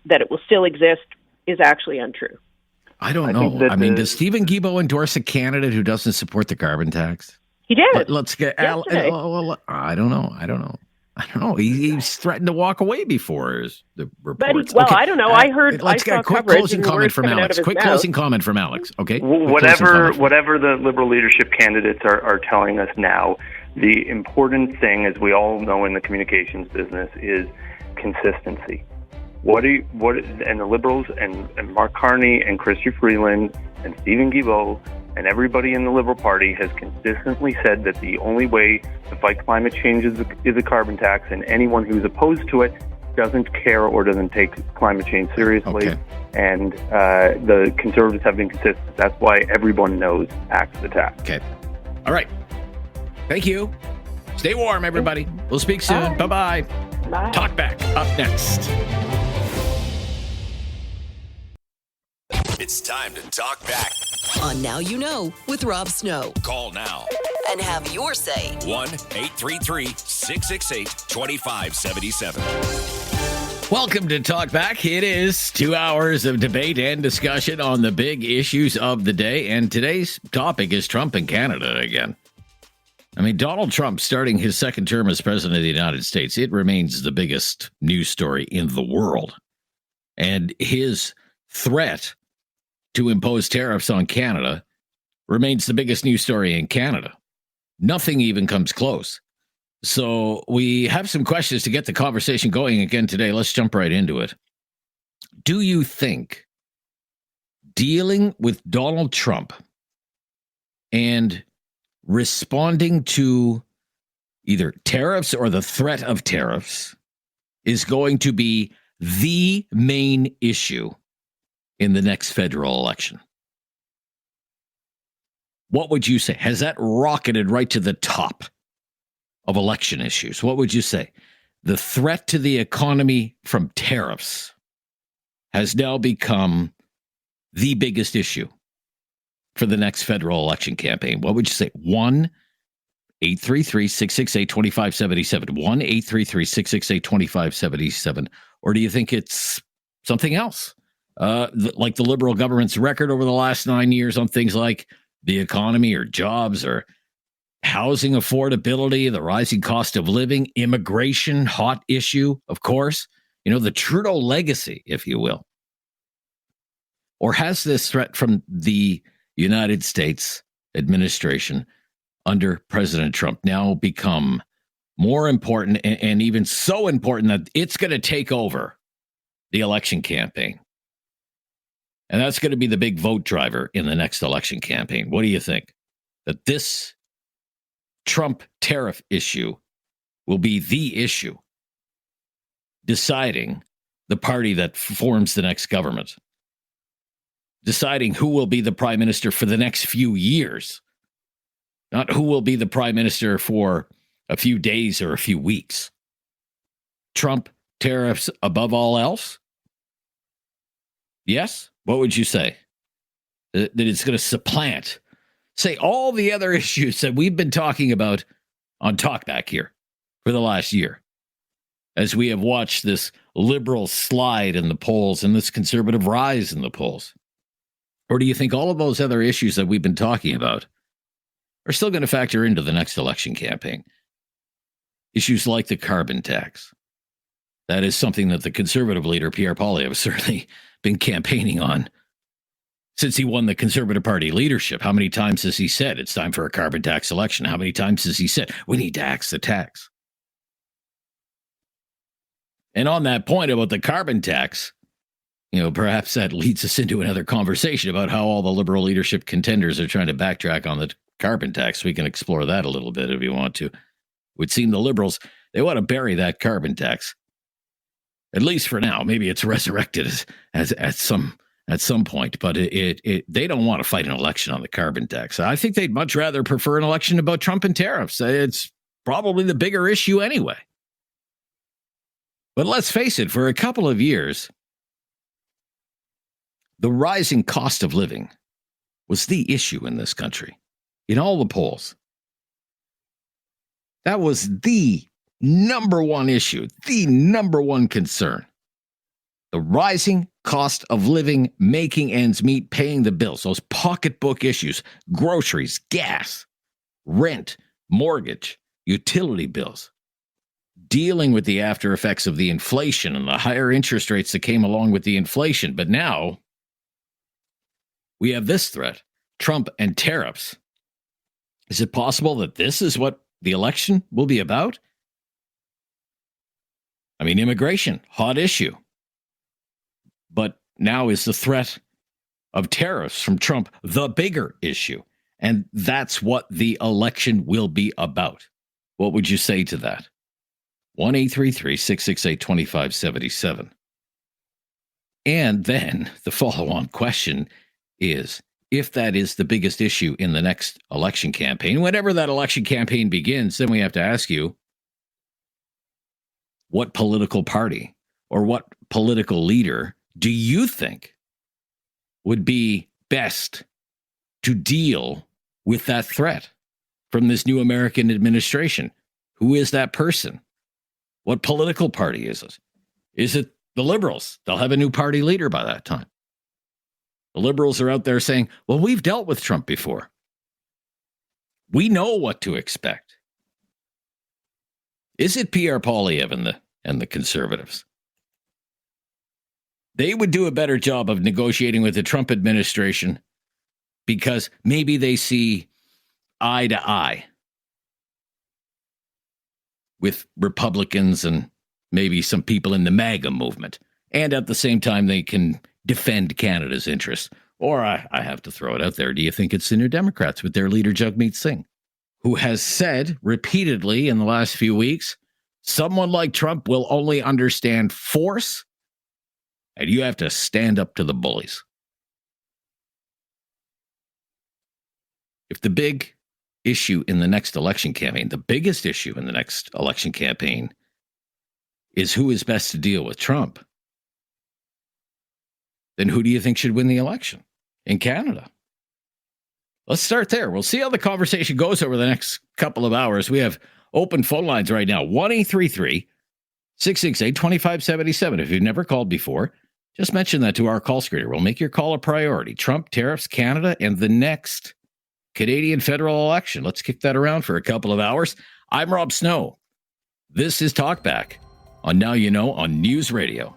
exist is actually untrue. I don't know. I mean, does Stephen Guilbeault endorse a candidate who doesn't support the carbon tax? He did. Let's get Al. I don't know. He's threatened to walk away before the reports. I don't know. I heard. Let's get a quick closing comment from Alex. Closing comment from Alex. Okay. Whatever the Liberal leadership candidates are telling us now, the important thing, as we all know in the communications business, is consistency. And the Liberals and Mark Carney and Chrystia Freeland and Stephen Guilbeault and everybody in the Liberal Party has consistently said that the only way to fight climate change is a carbon tax, and anyone who's opposed to it doesn't care or doesn't take climate change seriously. Okay. And the Conservatives have been consistent. That's why everyone knows axe the tax. Okay. All right. Thank you. Stay warm, everybody. We'll speak soon. Bye-bye. Bye. Talkback up next. It's time to talk back. On Now You Know with Rob Snow. Call now. And have your say. 1-833-668-2577. Welcome to Talkback. It is 2 hours of debate and discussion on the big issues of the day. And today's topic is Trump and Canada again. I mean, Donald Trump starting his second term as president of the United States, it remains the biggest news story in the world. And his threat to impose tariffs on Canada remains the biggest news story in Canada. Nothing even comes close. So we have some questions to get the conversation going again today. Let's jump right into it. Do you think dealing with Donald Trump and responding to either tariffs or the threat of tariffs is going to be the main issue in the next federal election? What would you say? Has that rocketed right to the top of election issues? What would you say? The threat to the economy from tariffs has now become the biggest issue for the next federal election campaign. What would you say? 1-833-668-2577. 1-833-668-2577. Or do you think it's something else? Like the Liberal government's record over the last 9 years on things like the economy or jobs or housing affordability, the rising cost of living, immigration, hot issue, of course, the Trudeau legacy, if you will. Or has this threat from the United States administration under President Trump now become more important and even so important that it's going to take over the election campaign? And that's going to be the big vote driver in the next election campaign. What do you think? That this Trump tariff issue will be the issue deciding the party that forms the next government, deciding who will be the prime minister for the next few years, not who will be the prime minister for a few days or a few weeks. Trump tariffs above all else? Yes? What would you say? That it's going to supplant, say, all the other issues that we've been talking about on Talkback here for the last year, as we have watched this liberal slide in the polls and this conservative rise in the polls? Or do you think all of those other issues that we've been talking about are still going to factor into the next election campaign? Issues like the carbon tax. That is something that the conservative leader, Pierre Poilievre, has certainly been campaigning on since he won the Conservative Party leadership. How many times has he said it's time for a carbon tax election? How many times has he said we need to axe the tax? And on that point about the carbon tax, perhaps that leads us into another conversation about how all the liberal leadership contenders are trying to backtrack on the carbon tax. We can explore that a little bit if you want to. It would seem the liberals, they want to bury that carbon tax, at least for now. Maybe it's resurrected as at some point, but they don't want to fight an election on the carbon tax. I think they'd much rather prefer an election about Trump and tariffs. It's probably the bigger issue anyway. But let's face it, for a couple of years, the rising cost of living was the issue in this country, in all the polls. That was the number one issue, the number one concern. The rising cost of living, making ends meet, paying the bills, those pocketbook issues, groceries, gas, rent, mortgage, utility bills, dealing with the after effects of the inflation and the higher interest rates that came along with the inflation. But now we have this threat, Trump and tariffs. Is it possible that this is what the election will be about? I mean, immigration, hot issue. But now is the threat of tariffs from Trump the bigger issue? And that's what the election will be about. What would you say to that? 1-833-668-2577. And then the follow-on question is, if that is the biggest issue in the next election campaign, whenever that election campaign begins, then we have to ask you, what political party or what political leader do you think would be best to deal with that threat from this new American administration? Who is that person? What political party is it? Is it the Liberals? They'll have a new party leader by that time. The Liberals are out there saying, well, we've dealt with Trump before. We know what to expect. Is it Pierre Poilievre and the Conservatives? They would do a better job of negotiating with the Trump administration because maybe they see eye to eye with Republicans and maybe some people in the MAGA movement. And at the same time, they can defend Canada's interests. Or I have to throw it out there. Do you think it's the New Democrats with their leader, Jagmeet Singh, who has said repeatedly in the last few weeks, someone like Trump will only understand force, and you have to stand up to the bullies. If the big issue in the next election campaign, the biggest issue in the next election campaign, is who is best to deal with Trump, then who do you think should win the election in Canada? Let's start there. We'll see how the conversation goes over the next couple of hours. We have open phone lines right now, 1-833-668-2577. If you've never called before, just mention that to our call screener. We'll make your call a priority. Trump, tariffs, Canada, and the next Canadian federal election. Let's kick that around for a couple of hours. I'm Rob Snow. This is Talkback on Now You Know on News Radio.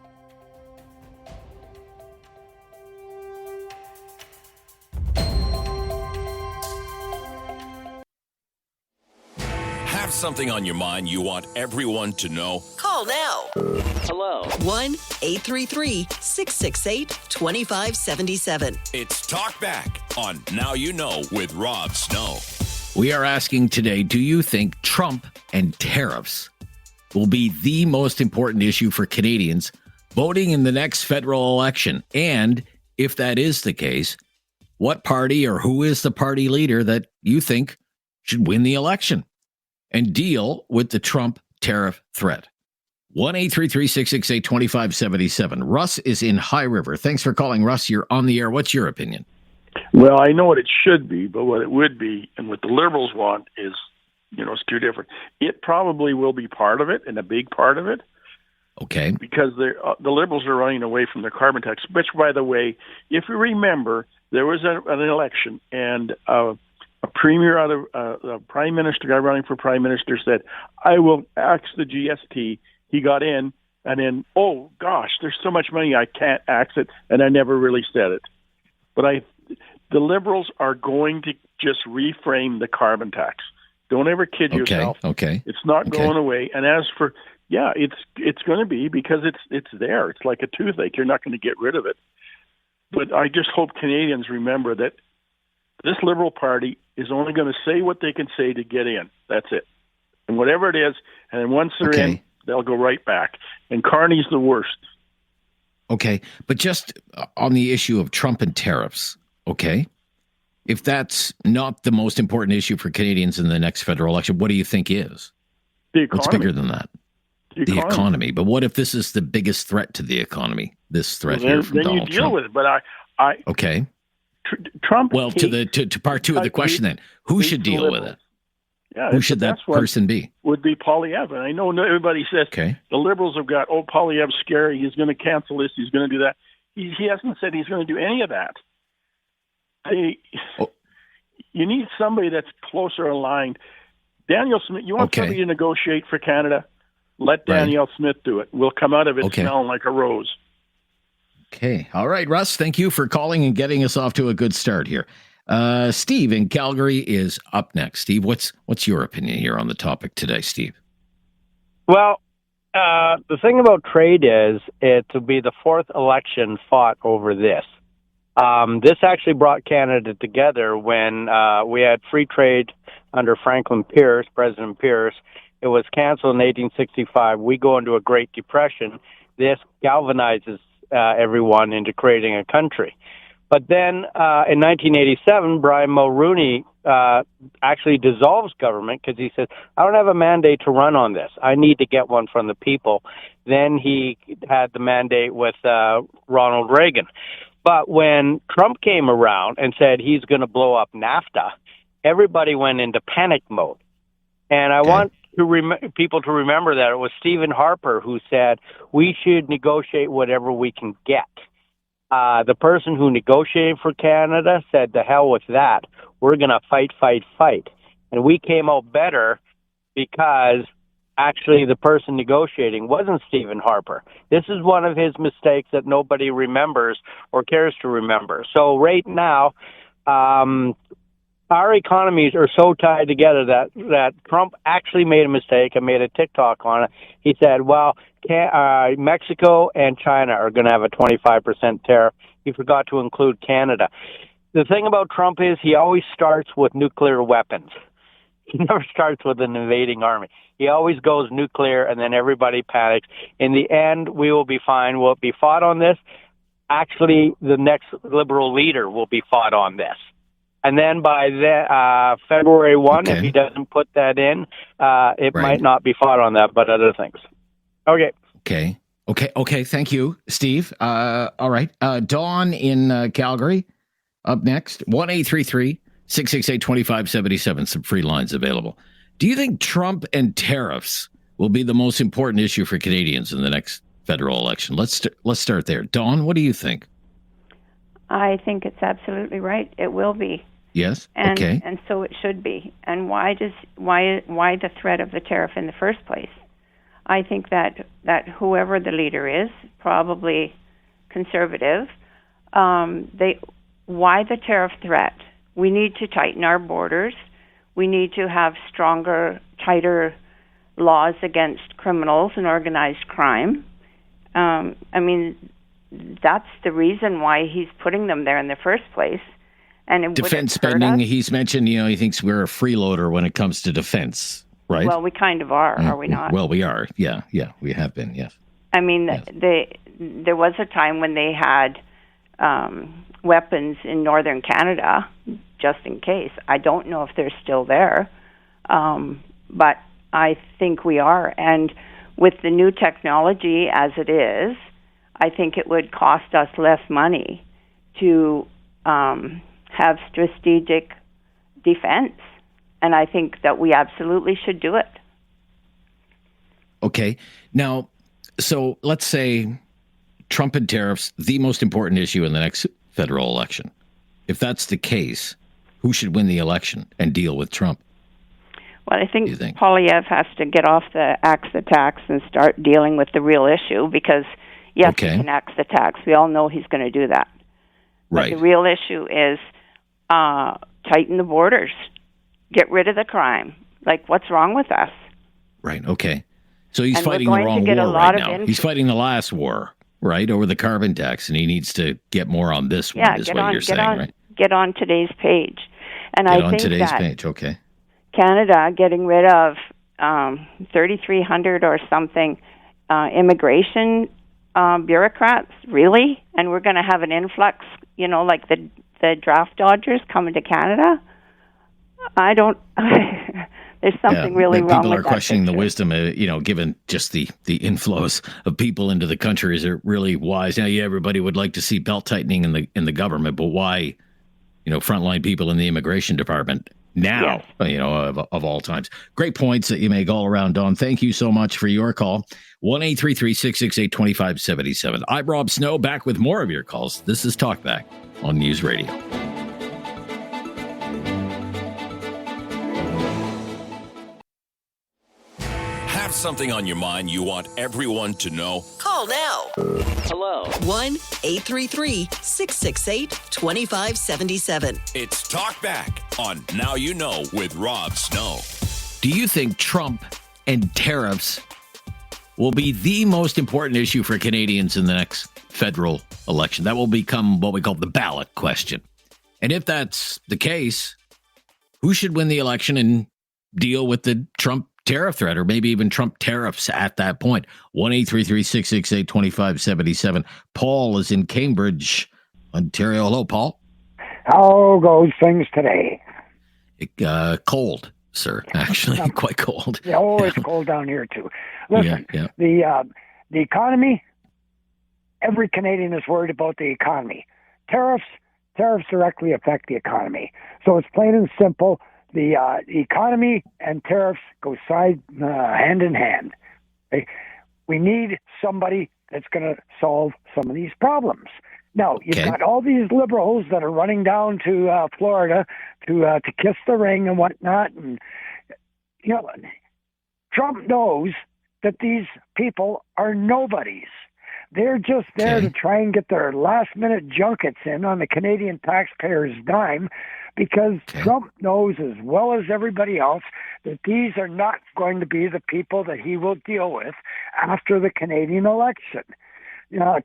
Have something on your mind you want everyone to know? Call now. Hello. 1-833-668-2577. It's Talkback on Now You Know with Rob Snow. We are asking today, do you think Trump and tariffs will be the most important issue for Canadians voting in the next federal election? And if that is the case, what party or who is the party leader that you think should win the election and deal with the Trump tariff threat? 1-833-668-2577. Russ is in High River. Thanks for calling, Russ. You're on the air. What's your opinion? Well, I know what it should be, but what it would be and what the Liberals want is, it's two different. It probably will be part of it and a big part of it. Okay. Because the Liberals are running away from their carbon tax, which, by the way, if you remember, there was an election and a premier a prime minister guy running for prime minister said, I will axe the GST. He got in, and then, oh, gosh, there's so much money, I can't axe it, and I never really said it. But the Liberals are going to just reframe the carbon tax. Don't ever kid yourself. Okay. It's not going away. And as for, it's going to be because it's there. It's like a toothache. You're not going to get rid of it. But I just hope Canadians remember that this Liberal Party is only going to say what they can say to get in. That's it. And whatever it is, and then once they're in, they'll go right back. And Carney's the worst. Okay. But just on the issue of Trump and tariffs, okay, if that's not the most important issue for Canadians in the next federal election, what do you think is? The economy. What's bigger than that? The economy. But what if this is the biggest threat to the economy? This threat here from Donald Trump. Then you deal with it. But okay. Trump. Well, to part two of the question then, who should deal with it? Yeah, who should that person be? Would be Poilievre. And I know everybody says the Liberals have got, Poilievre's scary. He's going to cancel this. He's going to do that. He hasn't said he's going to do any of that. You need somebody that's closer aligned. Danielle Smith, you want somebody to negotiate for Canada? Let Danielle Smith do it. We'll come out of it smelling like a rose. Okay. All right, Russ, thank you for calling and getting us off to a good start here. Steve in Calgary is up next. Steve, what's your opinion here on the topic today, Steve? Well, the thing about trade is it will be the fourth election fought over this. This actually brought Canada together when we had free trade under President Pierce. It was canceled in 1865. We go into a Great Depression. This galvanizes everyone into creating a country. But then in 1987, Brian Mulroney actually dissolves government because he says, I don't have a mandate to run on this. I need to get one from the people. Then he had the mandate with Ronald Reagan. But when Trump came around and said he's going to blow up NAFTA, everybody went into panic mode. And I want people to remember that it was Stephen Harper who said we should negotiate whatever we can get. The person who negotiated for Canada said, the hell with that. We're going to fight. And we came out better because actually the person negotiating wasn't Stephen Harper. This is one of his mistakes that nobody remembers or cares to remember. So right now, our economies are so tied together that Trump actually made a mistake and made a TikTok on it. He said, well, Mexico and China are going to have a 25% tariff. He forgot to include Canada. The thing about Trump is he always starts with nuclear weapons. He never starts with an invading army. He always goes nuclear, and then everybody panics. In the end, we will be fine. Will it be fought on this? Actually, the next Liberal leader will be fought on this. And then by February 1, if he doesn't put that in, it might not be fought on that, but other things. Okay. Okay. Thank you, Steve. All right. Dawn in Calgary up next. 1-833-668-2577. Some free lines available. Do you think Trump and tariffs will be the most important issue for Canadians in the next federal election? Let's start there. Dawn, what do you think? I think it's absolutely right. It will be. Yes. And so it should be. And why the threat of the tariff in the first place? I think that whoever the leader is, probably conservative, why the tariff threat? We need to tighten our borders. We need to have stronger, tighter laws against criminals and organized crime. I mean, that's the reason why he's putting them there in the first place. And it defense spending, he's mentioned, he thinks we're a freeloader when it comes to defense, right? Well, we kind of are we not? Well, we are. Yeah, we have been, yes. I mean, there was a time when they had weapons in northern Canada, just in case. I don't know if they're still there, but I think we are. And with the new technology as it is, I think it would cost us less money to have strategic defense. And I think that we absolutely should do it. Okay. Now, so let's say Trump and tariffs, the most important issue in the next federal election. If that's the case, who should win the election and deal with Trump? Well, I think Poilievre has to get off the axe the tax and start dealing with the real issue because, yes, he can axe the tax. We all know he's going to do that. Right. But the real issue is tighten the borders. Get rid of the crime. Like, what's wrong with us? Right, okay. So he's fighting the wrong war right now. He's fighting the last war, right, over the carbon tax, and he needs to get more on this one, is what you're saying, right? Get on today's page. And I think get on today's page, okay. Canada getting rid of 3,300 or something immigration bureaucrats, really? And we're going to have an influx, like the draft dodgers coming to Canada? I don't... There's something really wrong with that. People are questioning the wisdom, given just the inflows of people into the country. Is it really wise? Now, everybody would like to see belt tightening in the government, but why, frontline people in the immigration department now, of all times? Great points that you make all around, Don. Thank you so much for your call. 1-833-668-2577. I'm Rob Snow, back with more of your calls. This is Talkback on News Radio. Have something on your mind you want everyone to know? Call now. Hello. 1-833-668-2577. It's Talkback on Now You Know with Rob Snow. Do you think Trump and tariffs will be the most important issue for Canadians in the next federal election? That will become what we call the ballot question. And if that's the case, who should win the election and deal with the Trump tariff threat, or maybe even Trump tariffs at that point? 1-833-668-2577. Paul is in Cambridge, Ontario. Hello, Paul. How goes things today? Cold, sir. Actually, quite cold. It's cold down here too. Listen, the economy. Every Canadian is worried about the economy. Tariffs directly affect the economy. So it's plain and simple. The economy and tariffs go hand in hand. Okay? We need somebody that's going to solve some of these problems. Now, you've got all these liberals that are running down to Florida to kiss the ring and whatnot. And, Trump knows that these people are nobodies. They're just there to try and get their last-minute junkets in on the Canadian taxpayer's dime, because Trump knows as well as everybody else that these are not going to be the people that he will deal with after the Canadian election.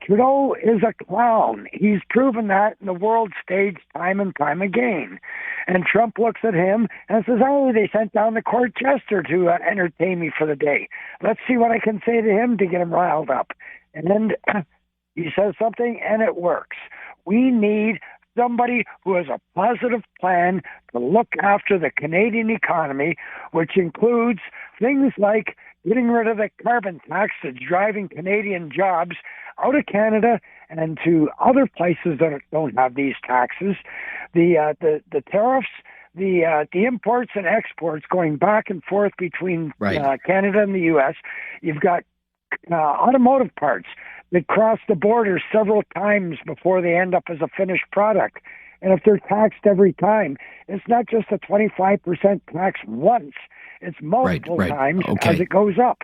Trudeau is a clown. He's proven that in the world stage time and time again. And Trump looks at him and says, they sent down the court jester to entertain me for the day. Let's see what I can say to him to get him riled up. And then he says something, and it works. We need somebody who has a positive plan to look after the Canadian economy, which includes things like getting rid of the carbon tax that's driving Canadian jobs out of Canada and to other places that don't have these taxes. The tariffs, the imports and exports going back and forth between Canada and the U.S. You've got automotive parts that cross the border several times before they end up as a finished product. And if they're taxed every time, it's not just a 25% tax once, it's multiple times as it goes up.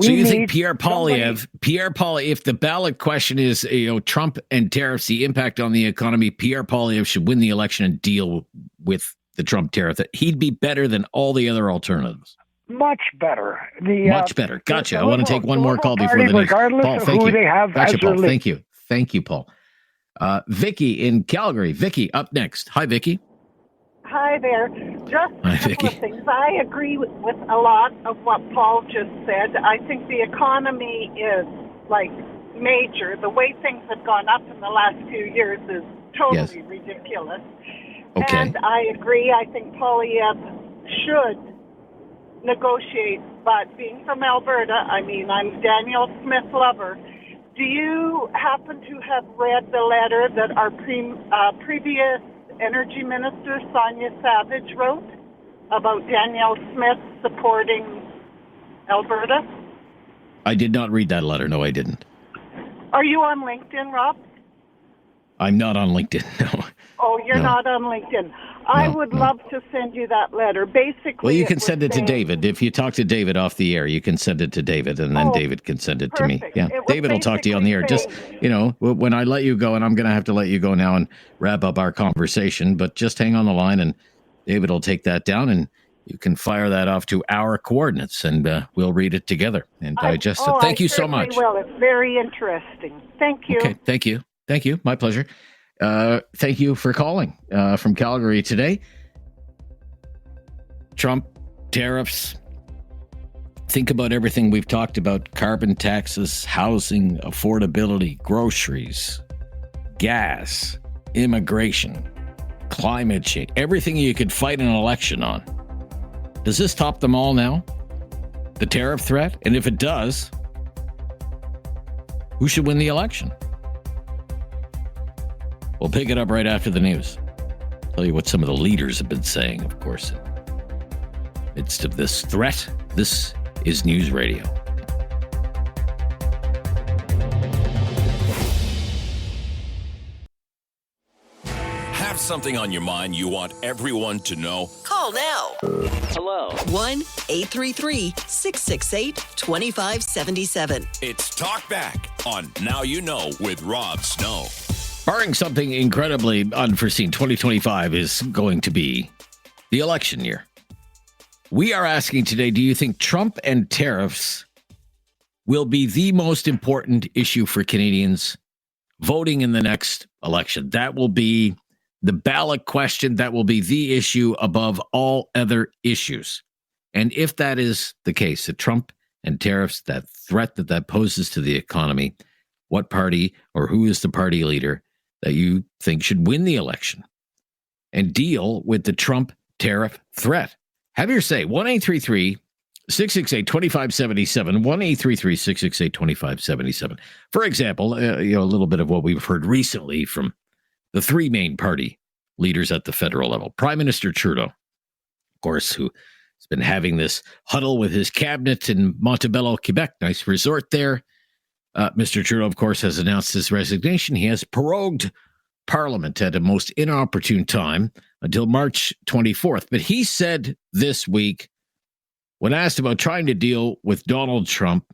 So you think Pierre Poilievre, if the ballot question is, Trump and tariffs, the impact on the economy, Pierre Poilievre should win the election and deal with the Trump tariff, that he'd be better than all the other alternatives. Much better. Much better. Gotcha. I want to take one more call Liberal before the Party, next. regardless Paul, of thank who you. they have Gotcha, as their Paul. leader. Thank you. Thank you, Paul. Vicky in Calgary. Vicky, up next. Hi, Vicky. Hi there. Just a couple of things. I agree with a lot of what Paul just said. I think the economy is like major. The way things have gone up in the last few years is totally ridiculous. Okay. And I agree. I think Poilievre should negotiate. But being from Alberta, I mean, I'm Daniel Smith lover. Do you happen to have read the letter that our previous Energy Minister, Sonia Savage, wrote about Danielle Smith supporting Alberta? I did not read that letter. No, I didn't. Are you on LinkedIn, Rob? I'm not on LinkedIn, no. Oh, you're not on LinkedIn. I would love to send you that letter. Basically, Well, you can send it to David. If you talk to David off the air, you can send it to David, and then David can send it to me. Yeah, David will talk to you on the air. Just, when I let you go, and I'm going to have to let you go now and wrap up our conversation, but just hang on the line, and David will take that down, and you can fire that off to our coordinates, and we'll read it together and digest it. Thank you so much. Well, it's very interesting. Thank you. Okay, thank you. Thank you. My pleasure. Thank you for calling from Calgary today. Trump, tariffs. Think about everything we've talked about: carbon taxes, housing, affordability, groceries, gas, immigration, climate change, everything you could fight an election on. Does this top them all now? The tariff threat? And if it does, who should win the election? We'll pick it up right after the news. Tell you what some of the leaders have been saying, of course, in the midst of this threat. This is News Radio. Have something on your mind you want everyone to know? Call now. Hello. 1-833-668-2577. It's Talkback on Now You Know with Rob Snow. Barring something incredibly unforeseen, 2025 is going to be the election year. We are asking today, do you think Trump and tariffs will be the most important issue for Canadians voting in the next election? That will be the ballot question. That will be the issue above all other issues. And if that is the case, that Trump and tariffs, that threat that poses to the economy, what party or who is the party leader that you think should win the election and deal with the Trump tariff threat? Have your say. 1-833-668-2577. 1-833-668-2577. For example, a little bit of what we've heard recently from the three main party leaders at the federal level. Prime Minister Trudeau, of course, who has been having this huddle with his cabinet in Montebello, Quebec. Nice resort there. Mr. Trudeau, of course, has announced his resignation. He has prorogued Parliament at a most inopportune time until March 24th. But he said this week, when asked about trying to deal with Donald Trump,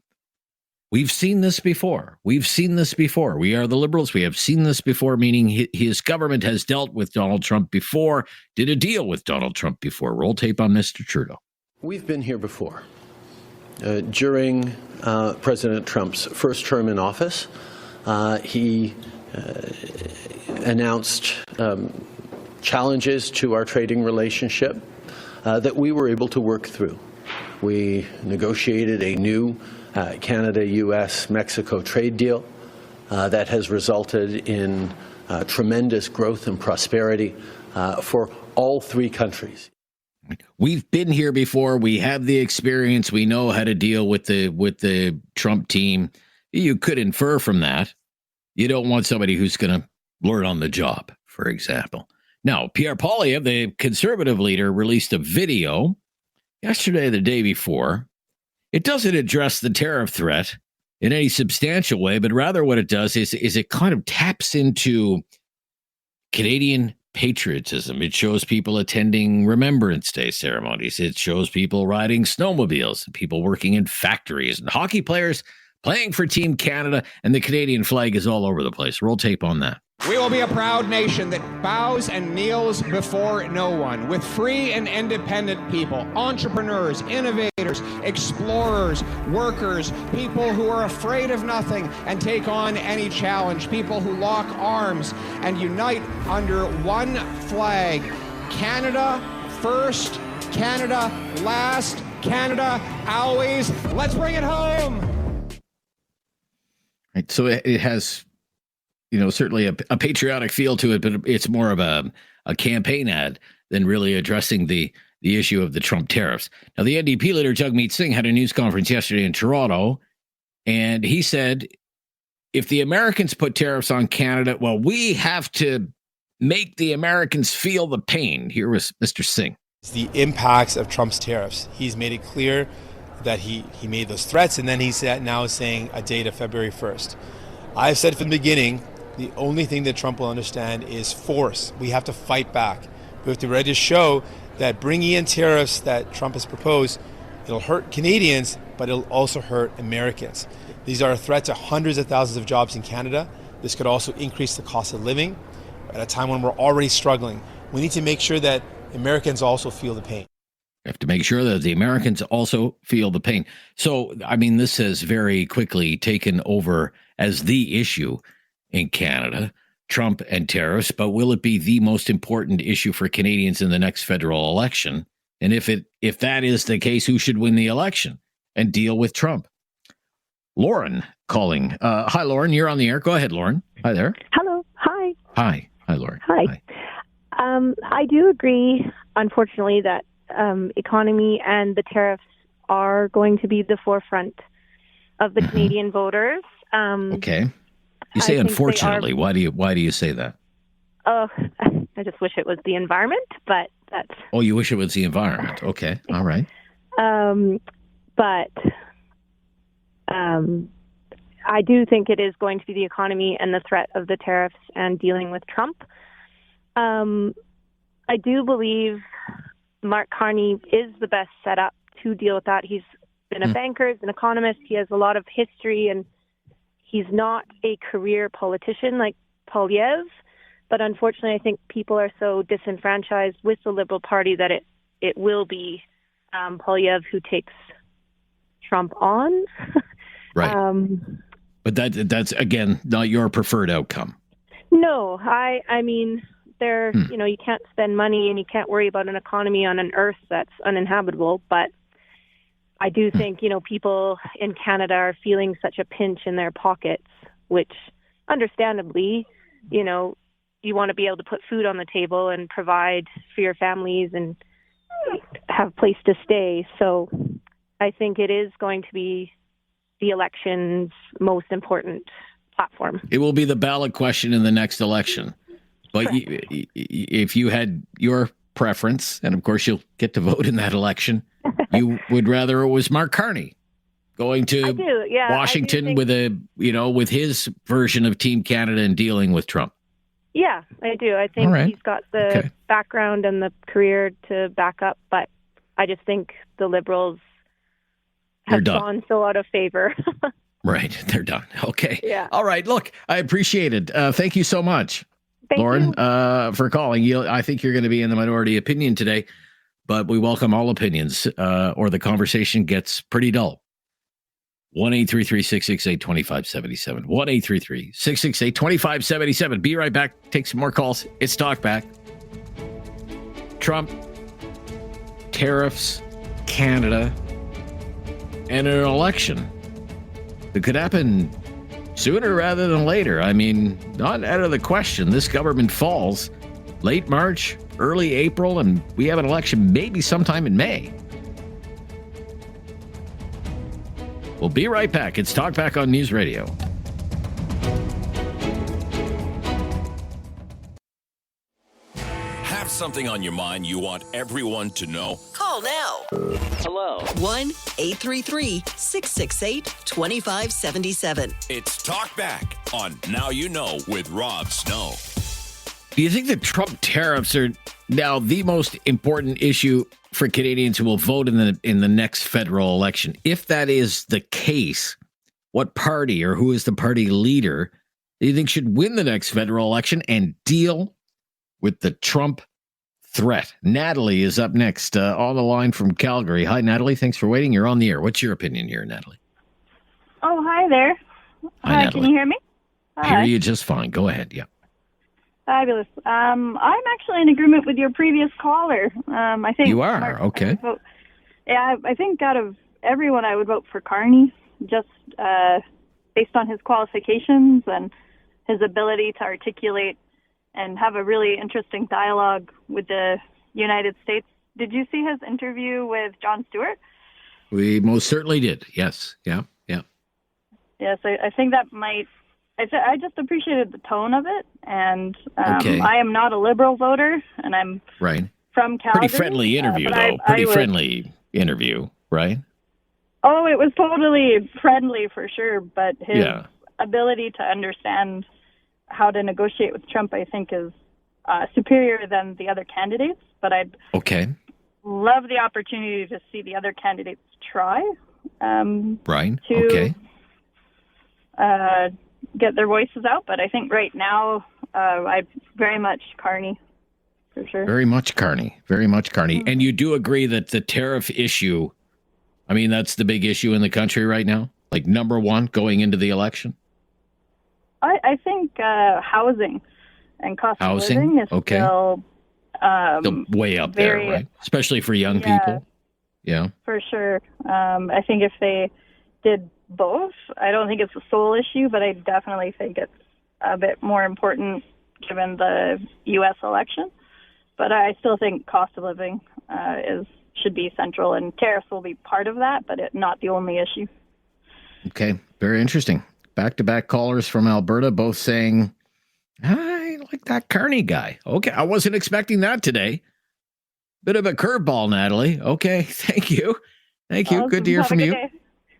we've seen this before. We've seen this before. We are the Liberals. We have seen this before, meaning his government has dealt with Donald Trump before, did a deal with Donald Trump before. Roll tape on Mr. Trudeau. We've been here before. During President Trump's first term in office, he announced challenges to our trading relationship that we were able to work through. We negotiated a new Canada, U.S., Mexico trade deal that has resulted in tremendous growth and prosperity for all three countries. We've been here before. We have the experience. We know how to deal with the Trump team. You could infer from that you don't want somebody who's going to learn on the job, for example. Now, Pierre Poilievre, the Conservative leader, released a video yesterday or the day before. It doesn't address the tariff threat in any substantial way, but rather what it does is it kind of taps into Canadian patriotism. It shows people attending Remembrance Day ceremonies. It shows people riding snowmobiles and people working in factories and hockey players playing for Team Canada, and the Canadian flag is all over the place. Roll tape on that. We will be a proud nation that bows and kneels before no one, with free and independent people, entrepreneurs, innovators, explorers, workers, people who are afraid of nothing and take on any challenge, people who lock arms and unite under one flag. Canada first, Canada last, Canada always. Let's bring it home. Right, so it has, certainly a patriotic feel to it, but it's more of a campaign ad than really addressing the issue of the Trump tariffs. Now, the NDP leader, Jagmeet Singh, had a news conference yesterday in Toronto, and he said, if the Americans put tariffs on Canada, well, we have to make the Americans feel the pain. Here was Mr. Singh. The impacts of Trump's tariffs. He's made it clear that he made those threats, and then he's now saying a date of February 1st. I've said from the beginning, the only thing that Trump will understand is force. We have to fight back. We have to be ready to show that bringing in tariffs that Trump has proposed, it'll hurt Canadians, but it'll also hurt Americans. These are a threat to hundreds of thousands of jobs in Canada. This could also increase the cost of living at a time when we're already struggling. We need to make sure that Americans also feel the pain. You have to make sure that the Americans also feel the pain. So, this has very quickly taken over as the issue in Canada, Trump and tariffs, but will it be the most important issue for Canadians in the next federal election? And if that is the case, who should win the election and deal with Trump? Lauren calling. Hi, Lauren. You're on the air. Go ahead, Lauren. Hi there. Hello. Hi. Hi. Hi, Lauren. Hi. I do agree, unfortunately, that economy and the tariffs are going to be the forefront of the Canadian voters. Okay. You say unfortunately. Why do you say that? Oh, I just wish it was the environment, but that's... Oh, you wish it was the environment. Okay. All right. But I do think it is going to be the economy and the threat of the tariffs and dealing with Trump. I do believe Mark Carney is the best set up to deal with that. He's been a banker, he's an economist, he has a lot of history, and he's not a career politician like Poilievre. But unfortunately, I think people are so disenfranchised with the Liberal Party that it will be Poilievre who takes Trump on. Right. But that's, again, not your preferred outcome. No, I mean, you can't spend money and you can't worry about an economy on an earth that's uninhabitable. But I do think, people in Canada are feeling such a pinch in their pockets, which understandably, you want to be able to put food on the table and provide for your families and have a place to stay. So I think it is going to be the election's most important platform. It will be the ballot question in the next election. But if you had your preference, and of course you'll get to vote in that election, you would rather it was Mark Carney going to Washington with his version of Team Canada and dealing with Trump. Yeah, I do. I think he's got the background and the career to back up, but I just think the Liberals have gone so out of favor. Right. They're done. Okay. Yeah. All right. Look, I appreciate it. Thank you so much, Lauren, for calling. I think you're going to be in the minority opinion today, but we welcome all opinions or the conversation gets pretty dull. 1-833-668-2577. 1-833-668-2577. Be right back. Take some more calls. It's Talkback. Trump, tariffs, Canada, and an election that could happen sooner rather than later. Not out of the question. This government falls late March, early April, and we have an election maybe sometime in May. We'll be right back. It's Talkback on News Radio. Have something on your mind you want everyone to know? Call now. Hello. 1-833-668-2577. It's Talkback on Now You Know with Rob Snow. Do you think the Trump tariffs are now the most important issue for Canadians who will vote in the next federal election? If that is the case, what party or who is the party leader that you think should win the next federal election and deal with the Trump threat? Natalie is up next on the line from Calgary. Hi, Natalie. Thanks for waiting. You're on the air. What's your opinion here, Natalie? Oh, hi there. Hi, Natalie. can you hear me? I hear you just fine. Go ahead. Yeah. Fabulous. I'm actually in agreement with your previous caller. I think You are? Okay. I think out of everyone, I would vote for Carney, just based on his qualifications and his ability to articulate and have a really interesting dialogue with the United States. Did you see his interview with Jon Stewart? We most certainly did. Yes. Yeah. Yeah. Yes, I think that might. I just appreciated the tone of it, and Okay. I am not a Liberal voter, and I'm Right. from Calgary. Pretty friendly interview, but though. I Pretty would- friendly interview, right? Oh, it was totally friendly for sure, but his Yeah. ability to understand how to negotiate with Trump, I think, is superior than the other candidates. But I'd Okay. love the opportunity to see the other candidates try Right. to Okay. get their voices out. But I think right now, I very much Carney, for sure. Very much Carney. Very much Carney. And you do agree that the tariff issue, I mean, that's the big issue in the country right now? Like number one going into the election? I think housing and cost Housing? of living is Okay. still The way up very- there, right? Especially for young Yeah. people. Yeah. for sure. I think if they did both, I don't think it's a sole issue, but I definitely think it's a bit more important given the U.S. election. But I still think cost of living should be central, and tariffs will be part of that, but not the only issue. Okay. Very interesting. Back-to-back callers from Alberta, both saying, I like that Carney guy. Okay. I wasn't expecting that today. Bit of a curveball, Natalie. Okay. Thank you. Thank you. Awesome. Good to hear Have a from good you. day.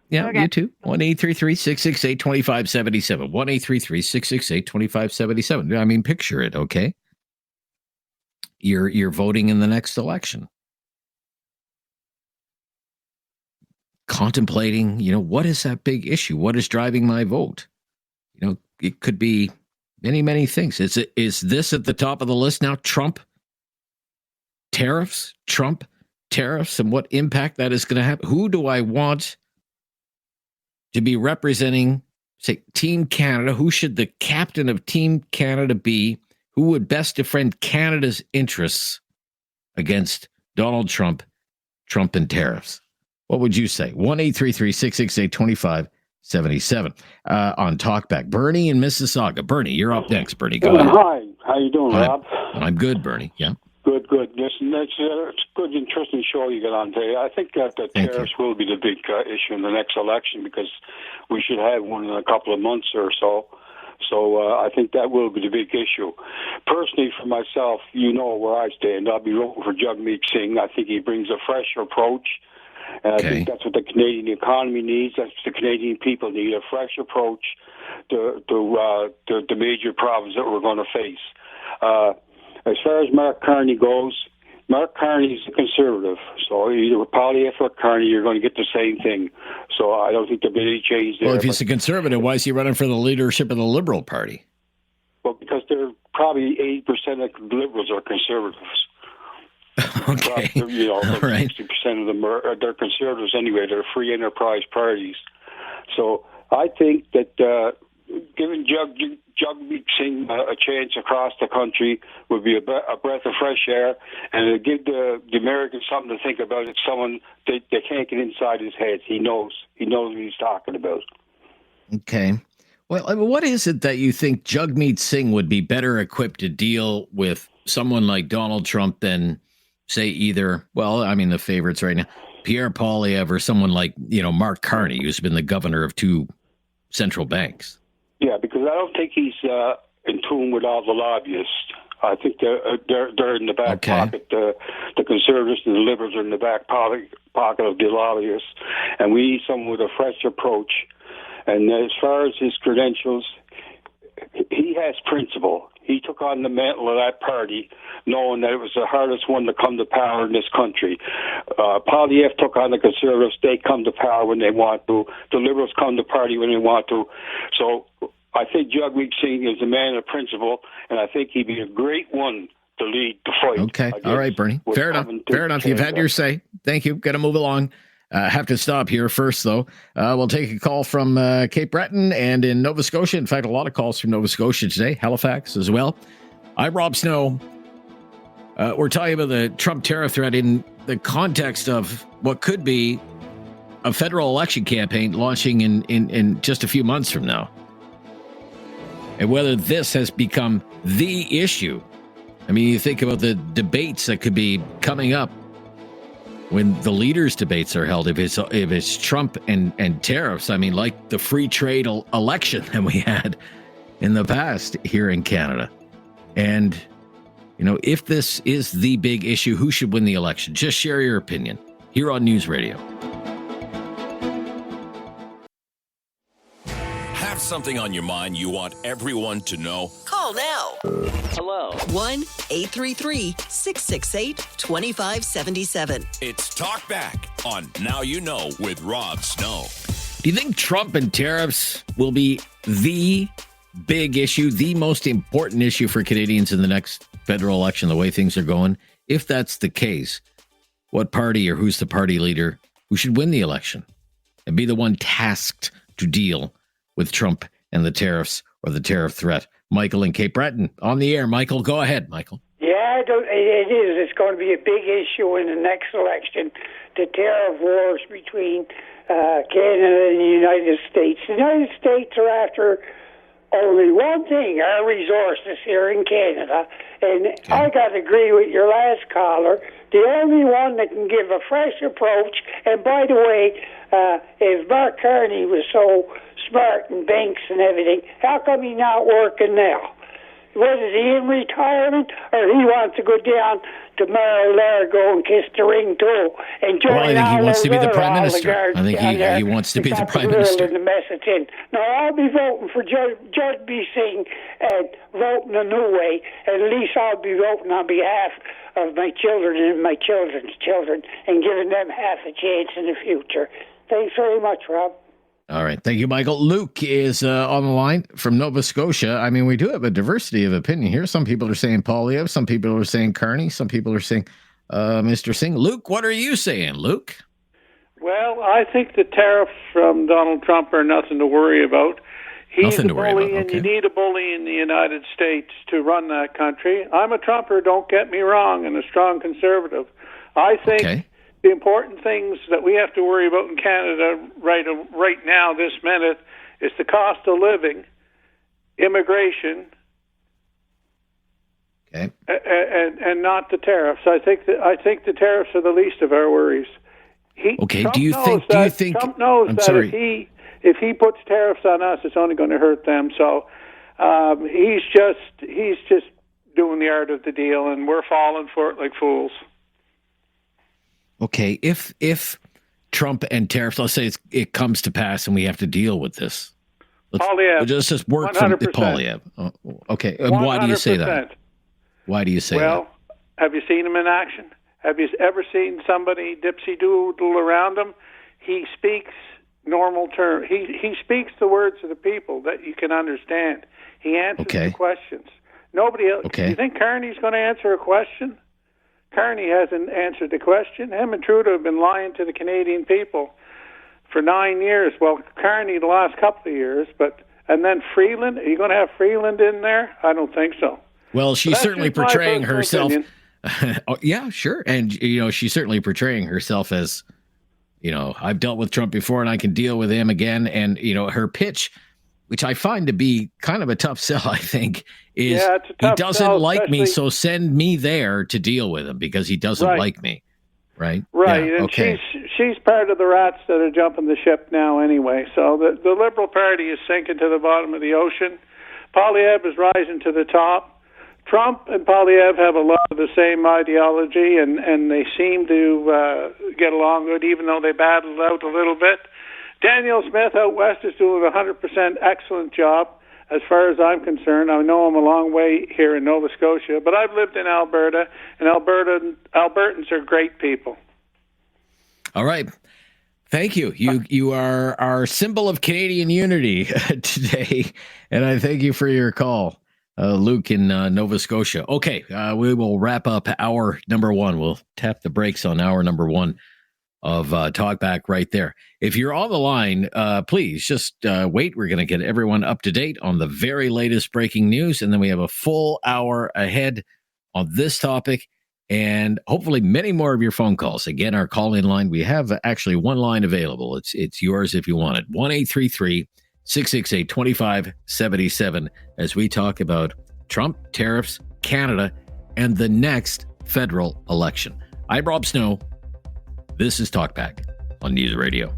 Yeah, Okay. you too. 1-833-668-2577. 1-833-668-2577. I mean, picture it, okay? You're voting in the next election. Contemplating, what is that big issue? What is driving my vote? It could be many, many things. Is this at the top of the list now? Trump tariffs, and what impact that is going to have? Who do I want to be representing, say, Team Canada? Who should the captain of Team Canada be? Who would best defend Canada's interests against Donald Trump and tariffs? What would you say? 1-833-668-2577 on Talkback. Bernie in Mississauga. Bernie, you're up next. Bernie, go ahead. Hi, how you doing, Hi. Rob? I'm good, Bernie. Yeah. Good. Listen, it's a good, interesting show you got on today. I think that the tariffs will be the big issue in the next election because we should have one in a couple of months or so. So I think that will be the big issue. Personally, for myself, where I stand. I'll be voting for Jagmeet Singh. I think he brings a fresh approach. And I think that's what the Canadian economy needs. That's what the Canadian people need, a fresh approach to the major problems that we're going to face. As far as Mark Carney goes, Mark Carney's a conservative. So either with Poilievre or Carney, you're going to get the same thing. So I don't think there'll be any change there. Well, if he's a conservative, why is he running for the leadership of the Liberal Party? Well, because they're probably 80% of Liberals are conservatives. Okay. All right. 60% of them they're conservatives anyway. They're free enterprise parties. So I think that giving Jagmeet Singh a chance across the country would be a breath of fresh air, and it'll give the Americans something to think about. It's someone they can't get inside his head. He knows what he's talking about. Okay. Well, I mean, what is it that you think Jagmeet Singh would be better equipped to deal with someone like Donald Trump than, say, either, the favorites right now, Pierre Poilievre or someone like, Mark Carney, who's been the governor of two central banks? Yeah, because I don't think he's in tune with all the lobbyists. I think they're in the back pocket. The conservatives and the liberals are in the back pocket of the lobbyists, and we need someone with a fresh approach. And as far as his credentials, he has principle. He took on the mantle of that party, knowing that it was the hardest one to come to power in this country. Poilievre took on the Conservatives. They come to power when they want to. The Liberals come to party when they want to. So I think Jagmeet Singh is a man of principle, and I think he'd be a great one to lead the fight. Okay. All right, Bernie. Fair enough. Fair enough. You've had your say. Thank you. Got to move along. Have to stop here first, though. We'll take a call from Cape Breton and in Nova Scotia. In fact, a lot of calls from Nova Scotia today. Halifax as well. I'm Rob Snow. We're talking about the Trump tariff threat in the context of what could be a federal election campaign launching in just a few months from now. And whether this has become the issue. I mean, you think about the debates that could be coming up when the leaders' debates are held. If it's Trump and tariffs, I mean, like the free trade election that we had in the past here in Canada. And, you know, if this is the big issue, who should win the election? Just share your opinion here on News Radio. Something on your mind you want everyone to know? Call now. Hello. 1-833-668-2577. It's Talkback on Now You Know with Rob Snow. Do you think Trump and tariffs will be the big issue, the most important issue for Canadians in the next federal election, the way things are going? If that's the case, what party or who's the party leader who should win the election and be the one tasked to deal with Trump and the tariffs or the tariff threat? Michael in Cape Breton on the air. Michael, go ahead, Michael. Yeah, it is. It's going to be a big issue in the next election, the tariff wars between Canada and the United States. The United States are after only one thing, our resources here in Canada. And I got to agree with your last caller. The only one that can give a fresh approach, and by the way, if Mark Carney was so smart and banks and everything, how come he's not working now? Was he in retirement, or he wants to go down to Mar-a-Lago and kiss the ring too, and join I think he wants to be the prime minister. I think he wants to be the prime minister. The mess it's in. Now I'll be voting for Judge B. Singh and voting a new way. At least I'll be voting on behalf of my children and my children's children, and giving them half a chance in the future. Thanks very much, Rob. All right. Thank you, Michael. Luke is on the line from Nova Scotia. I mean, we do have a diversity of opinion here. Some people are saying Poilievre. Some people are saying Carney. Some people are saying Mr. Singh. Luke, what are you saying, Luke? Well, I think the tariffs from Donald Trump are nothing to worry about. He's a bully, and you need a bully in the United States to run that country. I'm a Trumper, don't get me wrong, and a strong conservative. I think the important things that we have to worry about in Canada right now, this minute, is the cost of living, immigration, and not the tariffs. I think the tariffs are the least of our worries. Trump knows that if he puts tariffs on us, it's only going to hurt them. So he's just doing the art of the deal, and we're falling for it like fools. Okay, if Trump and tariffs, let's say it comes to pass and we have to deal with this. Let's just work 100%. From Poilievre. Oh, okay, and 100%. Why do you say that? Why do you say that? Well, have you seen him in action? Have you ever seen somebody dipsy-doodle around him? He speaks normal terms. He speaks the words of the people that you can understand. He answers the questions. Nobody else. Do you think Carney's going to answer a question? Carney hasn't answered the question. Him and Trudeau have been lying to the Canadian people for 9 years. Well, Carney the last couple of years, and then Freeland. Are you going to have Freeland in there? I don't think so. Well, she's certainly portraying herself. Oh, yeah, sure. And, she's certainly portraying herself as, I've dealt with Trump before and I can deal with him again. And, her pitch, which I find to be kind of a tough sell, I think, is he doesn't like me, so send me there to deal with him because he doesn't like me. Right? Right. Yeah, and she's part of the rats that are jumping the ship now anyway. So the Liberal Party is sinking to the bottom of the ocean. Poilievre is rising to the top. Trump and Poilievre have a lot of the same ideology, and they seem to get along good, even though they battled out a little bit. Daniel Smith out west is doing a 100% excellent job, as far as I'm concerned. I know I'm a long way here in Nova Scotia, but I've lived in Alberta, and Albertans are great people. All right. Thank you. You are our symbol of Canadian unity today, and I thank you for your call, Luke in Nova Scotia. Okay, we will wrap up hour number one. We'll tap the brakes on hour number one of Talkback right there. If you're on the line, please just wait. We're going to get everyone up to date on the very latest breaking news, and then we have a full hour ahead on this topic. And hopefully many more of your phone calls. Again, our call-in line, we have actually one line available. It's yours if you want it. 1-833-668-2577 as we talk about Trump, tariffs, Canada, and the next federal election. I'm Rob Snow. This is Talkback on News Radio.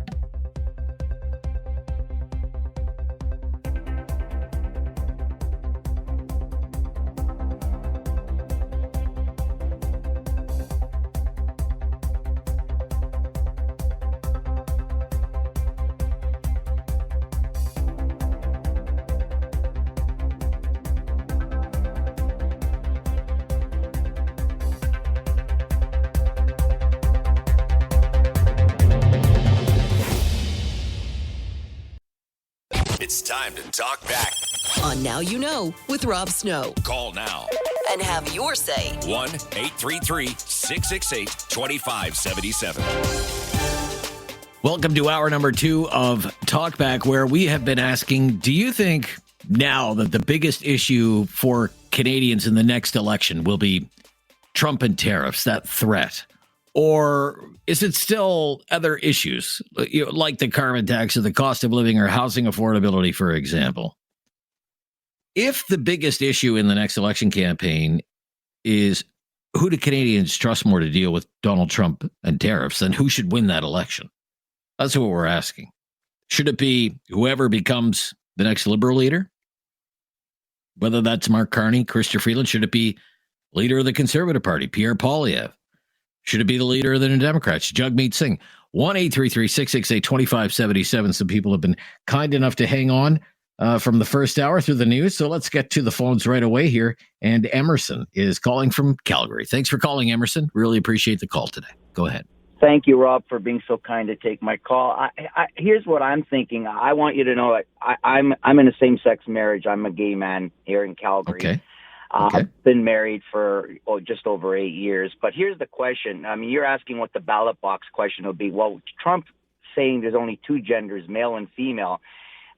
It's time to talk back on Now You Know with Rob Snow. Call now And have your say. 1-833-668-2577. Welcome to hour number two of Talkback, where we have been asking, do you think now that the biggest issue for Canadians in the next election will be Trump and tariffs, that threat? Or is it still other issues, like the carbon tax or the cost of living or housing affordability, for example? If the biggest issue in the next election campaign is who do Canadians trust more to deal with Donald Trump and tariffs, then who should win that election? That's what we're asking. Should it be whoever becomes the next Liberal leader? Whether that's Mark Carney, Chrystia Freeland, should it be leader of the Conservative Party, Pierre Poilievre? Should it be the leader of the Democrats, Jagmeet Singh? 1-833-668-2577. Some people have been kind enough to hang on from the first hour through the news. So let's get to the phones right away here. And Emerson is calling from Calgary. Thanks for calling, Emerson. Really appreciate the call today. Go ahead. Thank you, Rob, for being so kind to take my call. Here's what I'm thinking. I want you to know I'm in a same-sex marriage. I'm a gay man here in Calgary. Okay. I've been married for just over 8 years. But here's the question. I mean, you're asking what the ballot box question would be. Well, Trump saying there's only two genders, male and female,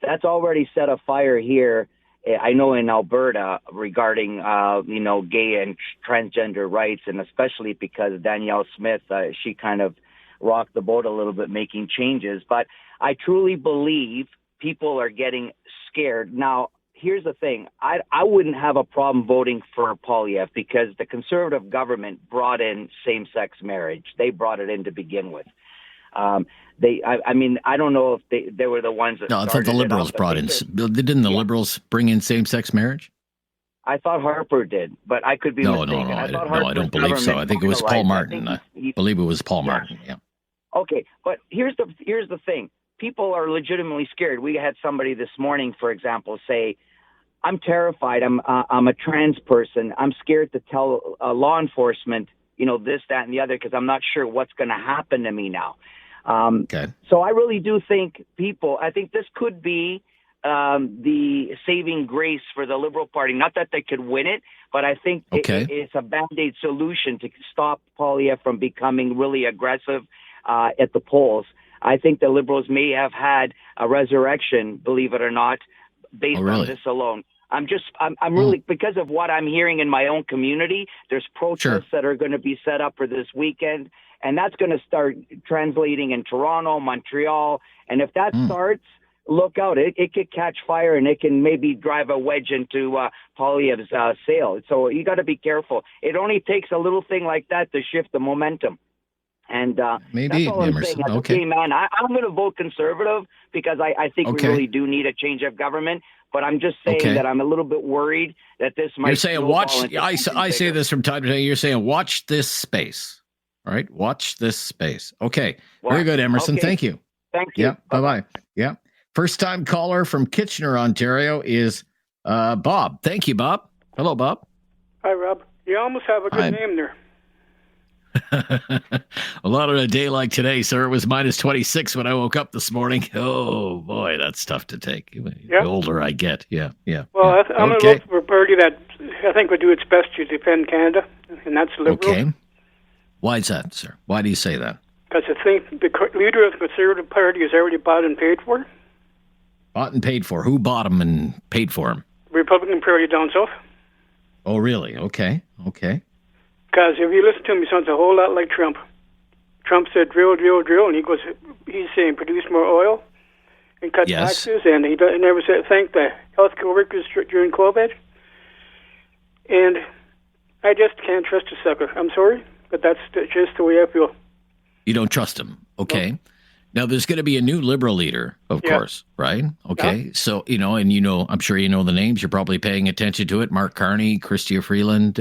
that's already set a fire here, I know, in Alberta regarding, gay and transgender rights, and especially because Danielle Smith, she kind of rocked the boat a little bit making changes. But I truly believe people are getting scared. Now, here's the thing. I wouldn't have a problem voting for Poilievre because the Conservative government brought in same-sex marriage. They brought it in to begin with. I don't know if they were the ones that. No, I thought the Liberals brought in. Didn't the Liberals bring in same-sex marriage? I thought Harper did, but I could be mistaken. No, I don't believe so. I think it was Paul Martin. I believe it was Paul Martin. Yeah. Okay, but here's the thing. People are legitimately scared. We had somebody this morning, for example, say, "I'm terrified. I'm a trans person. I'm scared to tell law enforcement, this, that, and the other, because I'm not sure what's going to happen to me now." Okay. So I really do think I think this could be the saving grace for the Liberal Party. Not that they could win it, but I think it's a Band-Aid solution to stop Poilievre from becoming really aggressive at the polls. I think the Liberals may have had a resurrection, believe it or not, based on this alone. I'm really, because of what I'm hearing in my own community, there's protests that are going to be set up for this weekend, and that's going to start translating in Toronto, Montreal, and if that starts, look out. It could catch fire, and it can maybe drive a wedge into Poilievre's sail. So you got to be careful. It only takes a little thing like that to shift the momentum. And maybe, that's all I'm Emerson. saying. As a gay man, I'm going to vote Conservative because I think we really do need a change of government. But I'm just saying that I'm a little bit worried that this might. You're saying watch. I say this from time to time. You're saying watch this space. All right, watch this space. Okay, very good, Emerson. Thank you. Thank you. Yeah. Bye. Yeah. First time caller from Kitchener, Ontario is Bob. Thank you, Bob. Hello, Bob. Hi, Rob. You almost have a good name there. A lot on a day like today, sir. It was minus 26 when I woke up this morning. Oh, boy, that's tough to take. The older I get. Yeah. Well, yeah. I'm going to vote for a party that I think would do its best to defend Canada, and that's Liberal. Okay. Why is that, sir? Why do you say that? Because I think the leader of the Conservative Party is already bought and paid for. Bought and paid for. Who bought him and paid for him? Republican Party down south. Oh, really? Okay. Because if you listen to him, he sounds a whole lot like Trump. Trump said drill, and he's saying produce more oil and cut taxes, and he never said thank the healthcare workers during COVID. And I just can't trust a sucker. I'm sorry, but that's just the way I feel. You don't trust him, okay? No. Now, there's going to be a new Liberal leader, of course, right? Okay, yeah. So, I'm sure you know the names. You're probably paying attention to it. Mark Carney, Chrystia Freeland,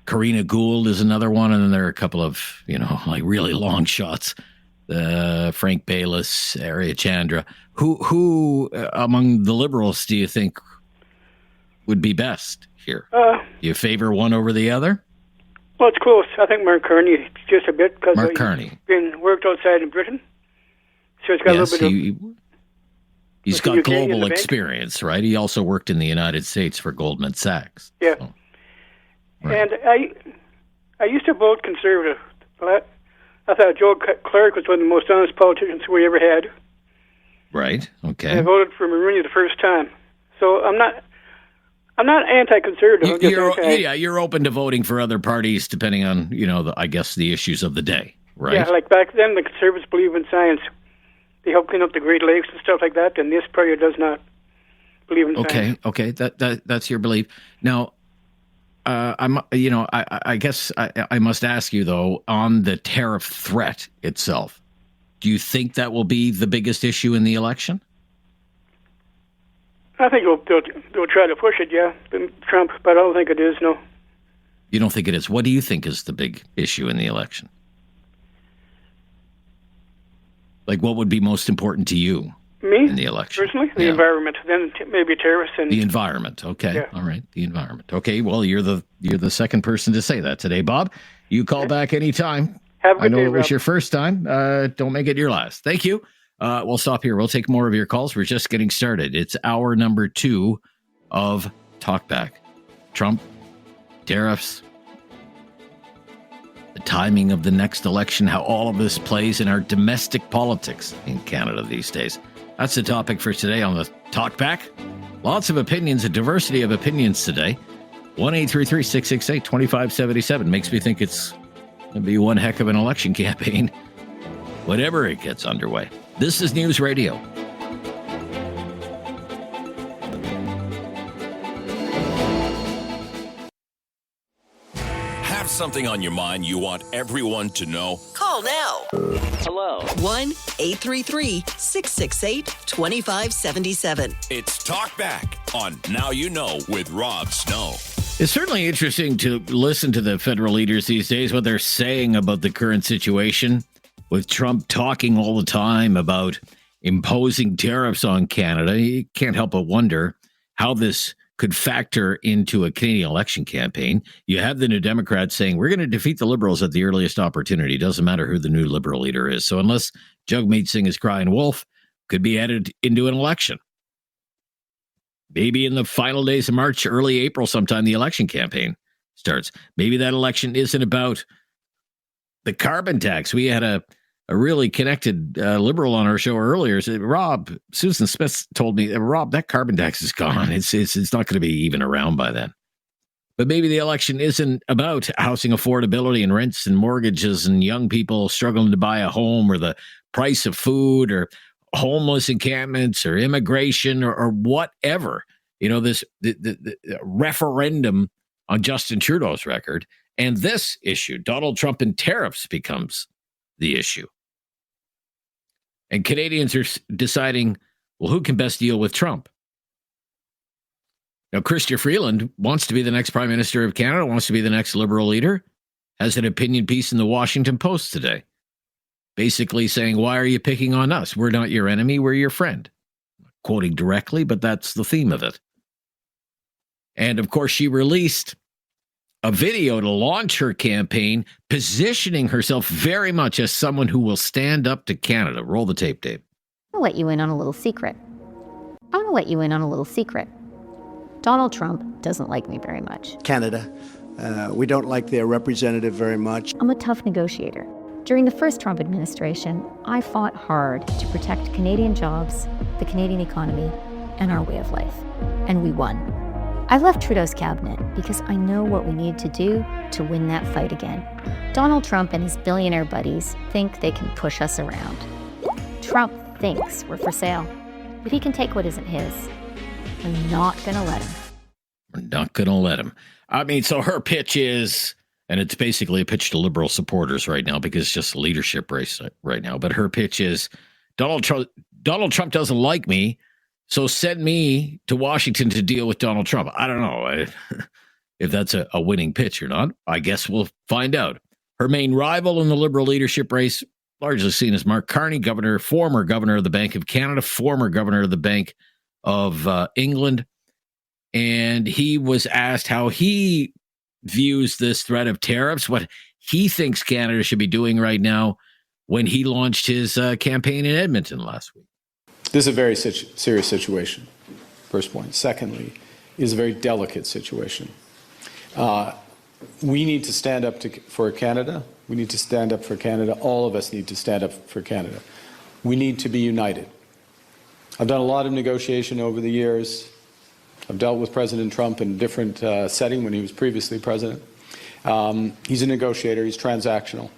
Karina Gould is another one, and then there are a couple of, really long shots. Frank Bayless, Arya Chandra. Who among the Liberals do you think would be best here? Do you favor one over the other? Well, it's close. I think Mark Carney just a bit because he's been worked outside in Britain, so he's got a little bit of. He's got global experience, right? He also worked in the United States for Goldman Sachs. Yeah. So. Right. And I used to vote Conservative. But I thought Joe Clark was one of the most honest politicians we ever had. Right. Okay. And I voted for Mulroney the first time. So I'm not anti-conservative. You're open to voting for other parties depending on the issues of the day, right? Yeah, like back then the Conservatives believe in science. They help clean up the Great Lakes and stuff like that, and this party does not believe in science. Okay, that's your belief. Now. I guess I must ask you, though, on the tariff threat itself, do you think that will be the biggest issue in the election? I think they'll try to push it, Trump, but I don't think it is, no. You don't think it is? What do you think is the big issue in the election? Like, what would be most important to you? Me? In the election. Personally? The environment. Then maybe tariffs and the environment. Okay. Yeah. All right. The environment. Okay. Well, you're the second person to say that today, Bob. You call back anytime. Have a good I know day, it was Rob. your first time. Don't make it your last. Thank you. We'll stop here. We'll take more of your calls. We're just getting started. It's hour number 2 of Talkback. Trump, tariffs, the timing of the next election, how all of this plays in our domestic politics in Canada these days. That's the topic for today on the Talkback. Lots of opinions, a diversity of opinions today. 1-833-668-2577 makes me think it's going to be one heck of an election campaign whenever it gets underway. This is News Radio. Have something on your mind you want everyone to know? Call now. Hello. 1-833-668-2577. It's Talkback on Now You Know with Rob Snow. It's certainly interesting to listen to the federal leaders these days, what they're saying about the current situation, with Trump talking all the time about imposing tariffs on Canada. You can't help but wonder how this could factor into a Canadian election campaign. You have the New Democrats saying, we're going to defeat the Liberals at the earliest opportunity. Doesn't matter who the new Liberal leader is. So unless Jagmeet Singh is crying wolf, could be added into an election. Maybe in the final days of March, early April, sometime the election campaign starts. Maybe that election isn't about the carbon tax. We had a really connected Liberal on our show earlier. Said, Rob, Susan Smith told me, Rob, that carbon tax is gone. It's not going to be even around by then. But maybe the election isn't about housing affordability and rents and mortgages and young people struggling to buy a home, or the price of food, or homeless encampments, or immigration, or whatever. The referendum on Justin Trudeau's record. And this issue, Donald Trump and tariffs, becomes the issue. And Canadians are deciding, well, who can best deal with Trump? Now, Chrystia Freeland wants to be the next Prime Minister of Canada, wants to be the next Liberal leader, has an opinion piece in the Washington Post today, basically saying, why are you picking on us? We're not your enemy, we're your friend. Quoting directly, but that's the theme of it. And, of course, she released a video to launch her campaign, positioning herself very much as someone who will stand up to Canada. Roll the tape, Dave. I'll let you in on a little secret. Donald Trump doesn't like me very much. Canada. We don't like their representative very much. I'm a tough negotiator. During the first Trump administration, I fought hard to protect Canadian jobs, the Canadian economy, and our way of life. And we won. I left Trudeau's cabinet because I know what we need to do to win that fight again. Donald Trump and his billionaire buddies think they can push us around. Trump thinks we're for sale. If he can take what isn't his, we're not going to let him. We're not going to let him. I mean, so her pitch is, and it's basically a pitch to Liberal supporters right now because it's just a leadership race right now, but her pitch is Donald Trump doesn't like me, so send me to Washington to deal with Donald Trump. I don't know if that's a winning pitch or not. I guess we'll find out. Her main rival in the Liberal leadership race, largely seen as Mark Carney, former governor of the Bank of Canada, former governor of the Bank of England. And he was asked how he views this threat of tariffs, what he thinks Canada should be doing right now when he launched his campaign in Edmonton last week. This is a very serious situation, first point. Secondly, it is a very delicate situation. We need to stand up for Canada. We need to stand up for Canada. All of us need to stand up for Canada. We need to be united. I've done a lot of negotiation over the years. I've dealt with President Trump in a different setting when he was previously president. He's a negotiator. He's transactional.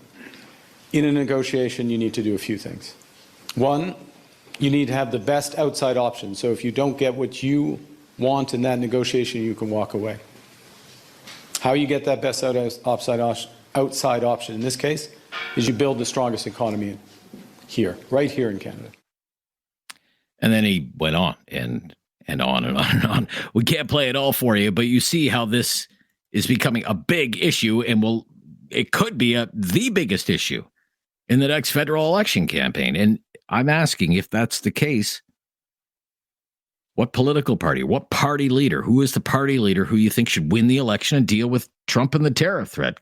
In a negotiation, you need to do a few things. One, you need to have the best outside option. So if you don't get what you want in that negotiation, you can walk away. How you get that best outside option in this case is you build the strongest economy here, right here in Canada. And then he went on and on and on and on. We can't play it all for you, but you see how this is becoming a big issue, and it could be the biggest issue in the next federal election campaign. And I'm asking, if that's the case, what political party, what party leader, who is the party leader who you think should win the election and deal with Trump and the tariff threat?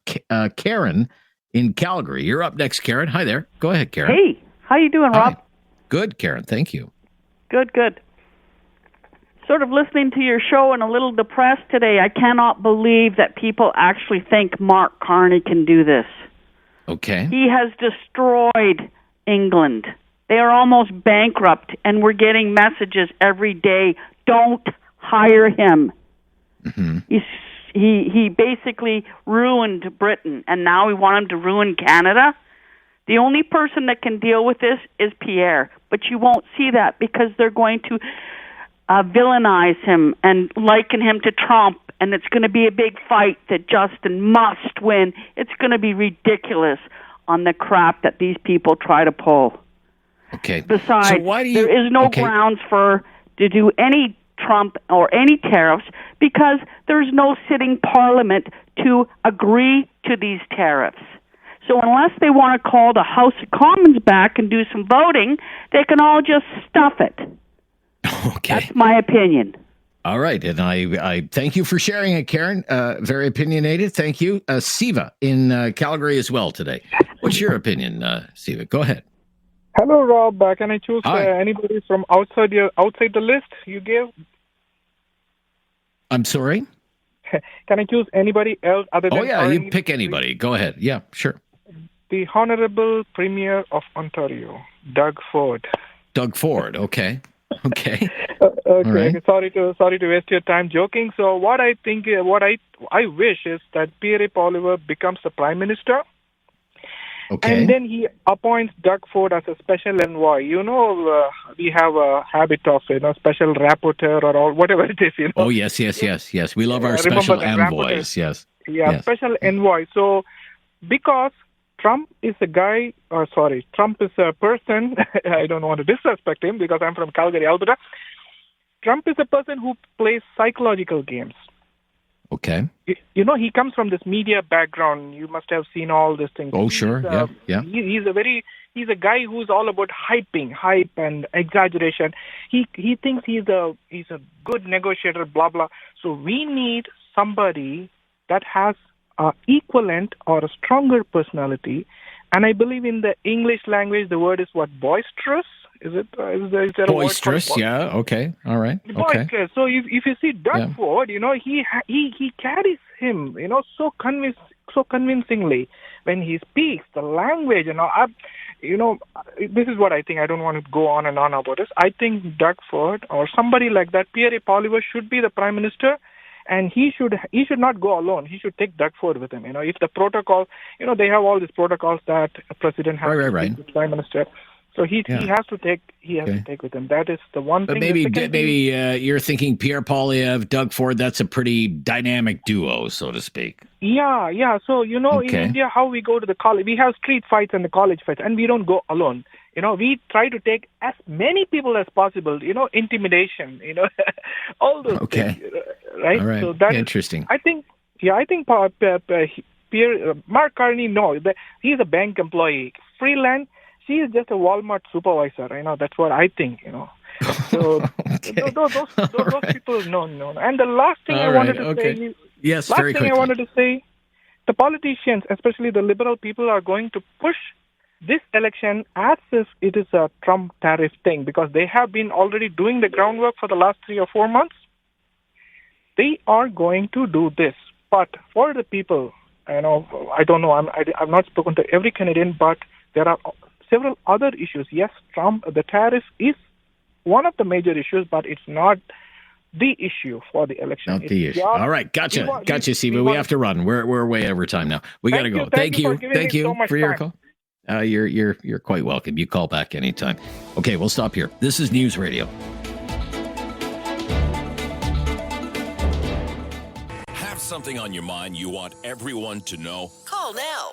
Karen in Calgary. You're up next, Karen. Hi there. Go ahead, Karen. Hey, how you doing, Rob? Hi. Good, Karen. Thank you. Good. Sort of listening to your show and a little depressed today. I cannot believe that people actually think Mark Carney can do this. Okay. He has destroyed England. They are almost bankrupt, and we're getting messages every day, don't hire him. Mm-hmm. He basically ruined Britain, and now we want him to ruin Canada? The only person that can deal with this is Pierre, but you won't see that because they're going to villainize him and liken him to Trump, and it's going to be a big fight that Justin must win. It's going to be ridiculous on the crap that these people try to pull. Okay. Besides, so why do you, there is no grounds to do any Trump or any tariffs because there's no sitting parliament to agree to these tariffs. So unless they want to call the House of Commons back and do some voting, they can all just stuff it. Okay. That's my opinion. All right. And I thank you for sharing it, Karen. Very opinionated. Thank you. Siva in Calgary as well today. What's your opinion, Siva? Go ahead. Hello, Rob. Can I choose anybody from outside the list you gave? I'm sorry? Can I choose anybody else other than... Oh, yeah, you pick anybody. Go ahead. Yeah, sure. The Honorable Premier of Ontario, Doug Ford. Doug Ford, okay. Okay. Okay, right. Sorry to waste your time joking. So what I think, I wish is that Pierre Poilievre becomes the Prime Minister. Okay. And then he appoints Doug Ford as a special envoy. We have a habit of, special rapporteur or whatever it is, Oh, yes. We love our special envoys, yes. Yeah, yes. Special envoy. So, because Trump is a person, I don't want to disrespect him because I'm from Calgary, Alberta. Trump is a person who plays psychological games. Okay. He comes from this media background. You must have seen all these things. Oh, sure. Yeah. He's a guy who's all about hype and exaggeration. He thinks he's a good negotiator, blah blah. So we need somebody that has equivalent or a stronger personality. And I believe in the English language, the word is what, boisterous? Is it? Is there a boisterous? word Yeah. Okay. All right. boisterous. Okay. So if you see Doug Ford, he carries him, so convincingly when he speaks the language. This is what I think. I don't want to go on and on about this. I think Doug Ford or somebody like that, Pierre Poilievre, should be the prime minister. And he should not go alone. He should take Doug Ford with him. If the protocol, they have all these protocols that a president has to take with the prime minister. So he has to take with him. That is the one but thing. Maybe you're thinking Pierre Poilievre, Doug Ford. That's a pretty dynamic duo, so to speak. Yeah. So in India, how we go to the college, we have street fights and the college fights, and we don't go alone. We try to take as many people as possible. Intimidation. All those things. Right. All right. So that's interesting. I think Pierre Mark Carney. No, he's a bank employee. Freelance. She is just a Walmart supervisor. That's what I think. So those people, no. And the last thing I wanted to say. Yes, last very thing quickly. I wanted to say, the politicians, especially the liberal people, are going to push this election as if it is a Trump tariff thing, because they have been already doing the groundwork for the last 3 or 4 months. They are going to do this. But for the people, I don't know, I've not spoken to every Canadian, but there are several other issues. Yes, the tariff is one of the major issues, but it's not the issue for the election. Not the issue. All right, gotcha, Steve. We have to run. We're way over time now. We got to go. Thank you for your call. You're quite welcome. You call back anytime. Okay, we'll stop here. This is News Radio. Have something on your mind you want everyone to know? Call now.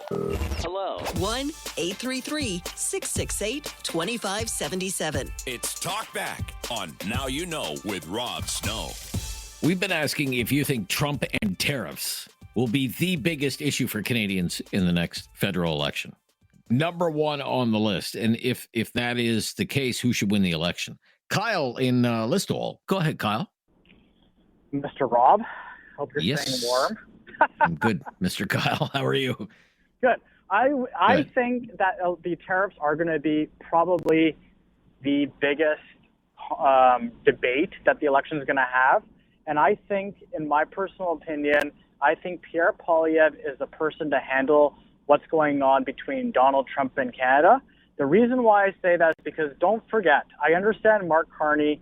Hello. 1-833-668-2577. It's Talkback on Now You Know with Rob Snow. We've been asking if you think Trump and tariffs will be the biggest issue for Canadians in the next federal election. Number one on the list. And if that is the case, who should win the election? Kyle in Listowel. Go ahead, Kyle. Mr. Rob, hope you're staying warm. I'm good, Mr. Kyle. How are you? Good. I think that the tariffs are going to be probably the biggest debate that the election is going to have. And I think, in my personal opinion, I think Pierre Poilievre is the person to handle what's going on between Donald Trump and Canada. The reason why I say that is because, don't forget, I understand Mark Carney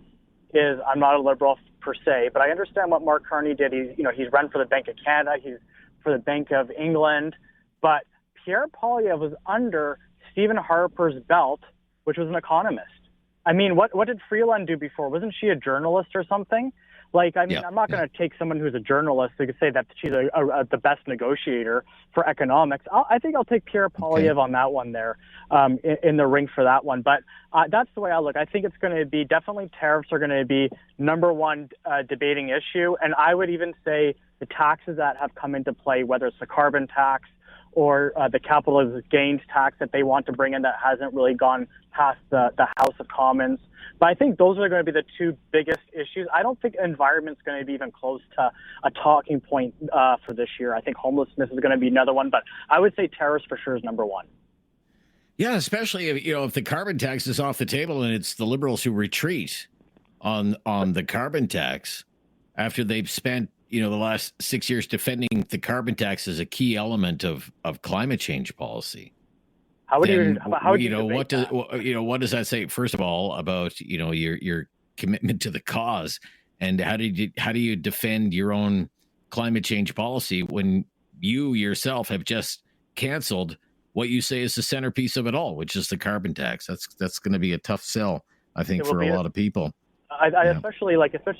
I'm not a liberal per se, but I understand what Mark Carney did. He's run for the Bank of Canada, he's for the Bank of England, but Pierre Poilievre was under Stephen Harper's belt, which was an economist. I mean, what did Freeland do before? Wasn't she a journalist or something? I'm not going to take someone who's a journalist to say that she's the best negotiator for economics. I think I'll take Pierre Poilievre on that one there, in the ring for that one. But that's the way I look. I think it's going to be definitely tariffs are going to be number one debating issue. And I would even say the taxes that have come into play, whether it's the carbon tax or the capital gains tax that they want to bring in that hasn't really gone past the House of Commons. But I think those are going to be the two biggest issues. I don't think environment's going to be even close to a talking point for this year. I think homelessness is going to be another one, but I would say tariffs for sure is number one. Yeah, especially if the carbon tax is off the table and it's the Liberals who retreat on the carbon tax after they've spent the last 6 years defending the carbon tax as a key element of climate change policy. What does that say, first of all, about your commitment to the cause, and how do you defend your own climate change policy when you yourself have just canceled what you say is the centerpiece of it all, which is the carbon tax? That's going to be a tough sell, I think, for a lot of people. Especially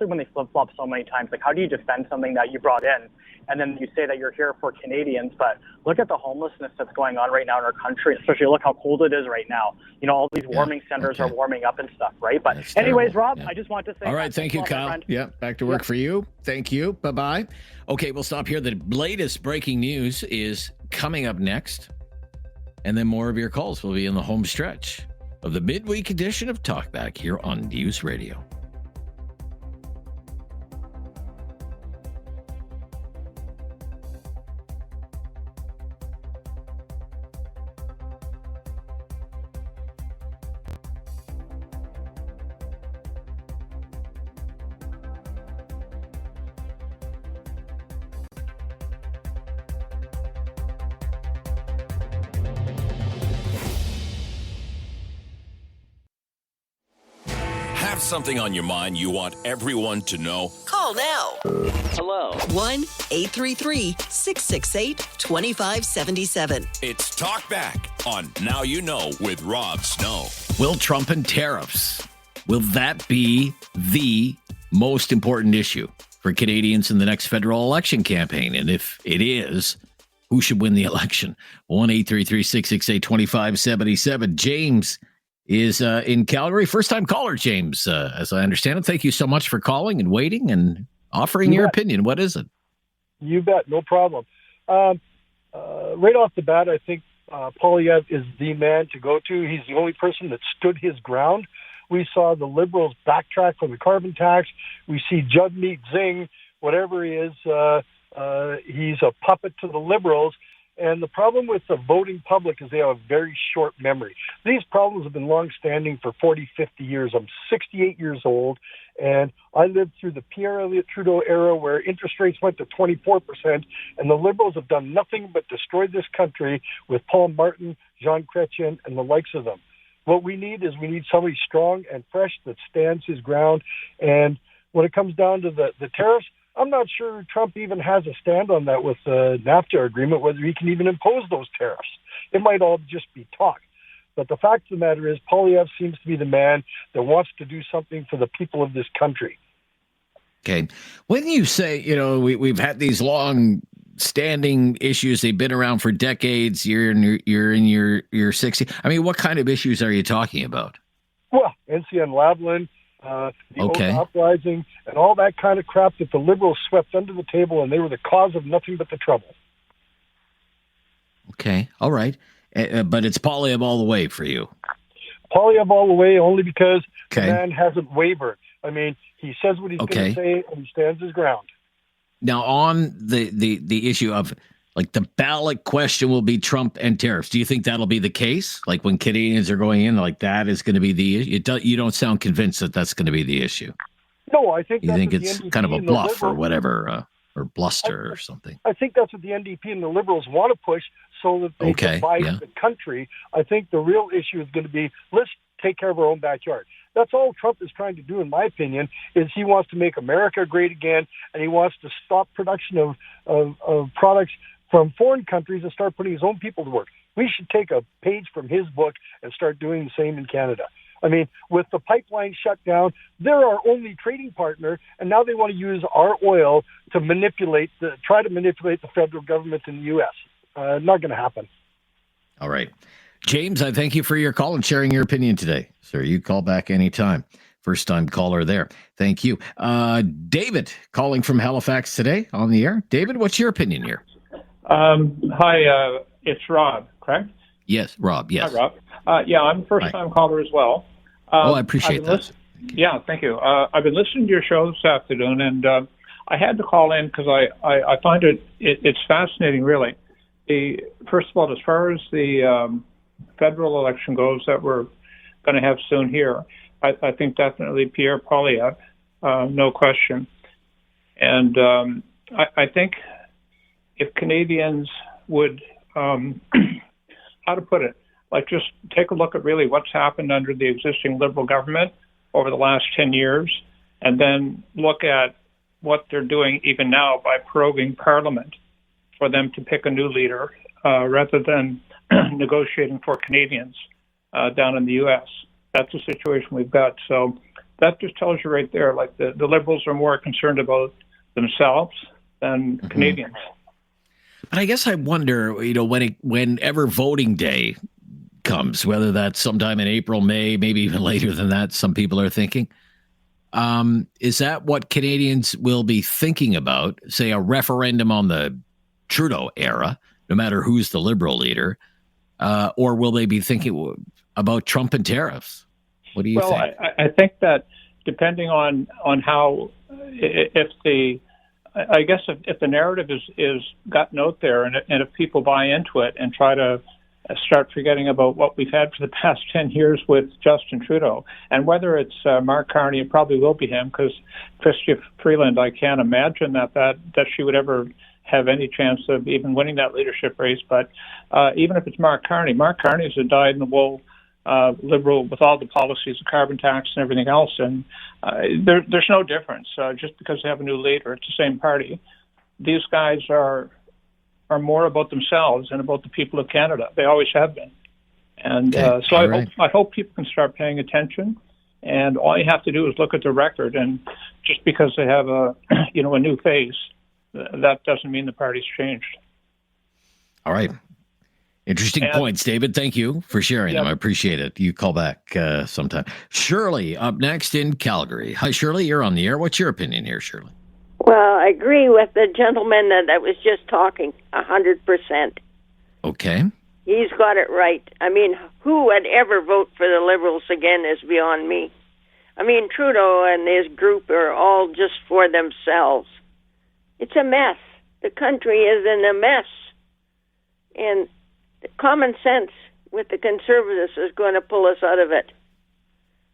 when they flip-flop so many times, how do you defend something that you brought in, and then you say that you're here for Canadians, but look at the homelessness that's going on right now in our country, especially look how cold it is right now. All these warming centers are warming up and stuff, right? But anyways, Rob, I just want to say... All right, thank you, Kyle. Yeah, back to work for you. Thank you. Bye-bye. Okay, we'll stop here. The latest breaking news is coming up next, and then more of your calls will be in the home stretch of the midweek edition of Talkback here on News Radio. Have something on your mind you want everyone to know? Call now. Hello. 1-833-668-2577. It's Talkback on Now You Know with Rob Snow. Will Trump and tariffs, will that be the most important issue for Canadians in the next federal election campaign? And if it is, who should win the election? 1-833-668-2577. James is in Calgary. First-time caller, James, as I understand it. Thank you so much for calling and waiting and offering your opinion. What is it? You bet. No problem. Right off the bat, I think Poilievre is the man to go to. He's the only person that stood his ground. We saw the Liberals backtrack from the carbon tax. We see Jagmeet Singh, whatever he is, he's a puppet to the Liberals. And the problem with the voting public is they have a very short memory. These problems have been long-standing for 40, 50 years. I'm 68 years old, and I lived through the Pierre Elliott Trudeau era where interest rates went to 24%, and the Liberals have done nothing but destroy this country with Paul Martin, Jean Chrétien, and the likes of them. What we need is somebody strong and fresh that stands his ground. And when it comes down to the tariffs, I'm not sure Trump even has a stand on that with the NAFTA agreement, whether he can even impose those tariffs. It might all just be talk. But the fact of the matter is, Poilievre seems to be the man that wants to do something for the people of this country. Okay. When you say, we've had these long-standing issues, they've been around for decades, you're in your 60. I mean, what kind of issues are you talking about? Well, NCN-Lavalin, the Oak Uprising, and all that kind of crap that the Liberals swept under the table, and they were the cause of nothing but the trouble. Okay, all right. But it's Poilievre all the way for you. Poilievre all the way only because the man hasn't wavered. I mean, he says what he's going to say, and he stands his ground. Now, on the issue of, the ballot question will be Trump and tariffs. Do you think that'll be the case? Like, when Canadians are going in, that is going to be the issue? You don't sound convinced that that's going to be the issue. No, I think you think it's kind of a bluff or whatever, or bluster or something. I think that's what the NDP and the Liberals want to push so that they can divide the country. I think the real issue is going to be, let's take care of our own backyard. That's all Trump is trying to do, in my opinion, is he wants to make America great again, and he wants to stop production of products from foreign countries and start putting his own people to work. We should take a page from his book and start doing the same in Canada. I mean, with the pipeline shut down, they're our only trading partner, and now they want to use our oil to try to manipulate the federal government in the U.S. Not going to happen. All right. James, I thank you for your call and sharing your opinion today. Sir, you call back anytime. First-time caller there. Thank you. David, calling from Halifax today on the air. David, what's your opinion here? Hi, it's Rob, correct? Yes, Rob, yes. Hi, Rob. I'm a first-time caller as well. I appreciate that. Thank you. I've been listening to your show this afternoon, and I had to call in because I find it's fascinating, really. First of all, as far as the federal election goes that we're going to have soon here, I think definitely Pierre Poilievre, no question. And I think if Canadians would, how to put it, just take a look at really what's happened under the existing Liberal government over the last 10 years, and then look at what they're doing even now by proroguing Parliament for them to pick a new leader rather than negotiating for Canadians down in the U.S. That's the situation we've got. So that just tells you right there, the Liberals are more concerned about themselves than Canadians. But I guess I wonder, whenever voting day comes, whether that's sometime in April, May, maybe even later than that, some people are thinking, is that what Canadians will be thinking about, say, a referendum on the Trudeau era, no matter who's the Liberal leader, or will they be thinking about Trump and tariffs? What do you think? Well, I think that depending on how, if the narrative is gotten out there and if people buy into it and try to start forgetting about what we've had for the past 10 years with Justin Trudeau, and whether it's Mark Carney, it probably will be him, because Chrystia Freeland, I can't imagine that she would ever have any chance of even winning that leadership race. But even if it's Mark Carney is a dyed-in-the-wool liberal with all the policies, the carbon tax and everything else. And there's no difference just because they have a new leader. It's the same party. These guys are more about themselves and about the people of Canada. They always have been. And so I hope people can start paying attention. And all you have to do is look at the record. And just because they have a new face, that doesn't mean the party's changed. All right. Interesting points, David. Thank you for sharing them. I appreciate it. You call back sometime. Shirley, up next in Calgary. Hi, Shirley. You're on the air. What's your opinion here, Shirley? Well, I agree with the gentleman that was just talking 100%. Okay. He's got it right. I mean, who would ever vote for the Liberals again is beyond me. I mean, Trudeau and his group are all just for themselves. It's a mess. The country is in a mess. And common sense with the Conservatives is going to pull us out of it.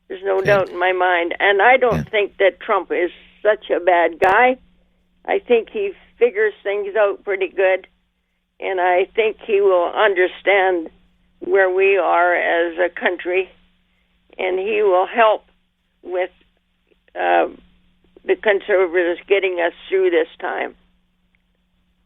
There's no doubt in my mind. And I don't think that Trump is such a bad guy. I think he figures things out pretty good. And I think he will understand where we are as a country. And he will help with the Conservatives getting us through this time.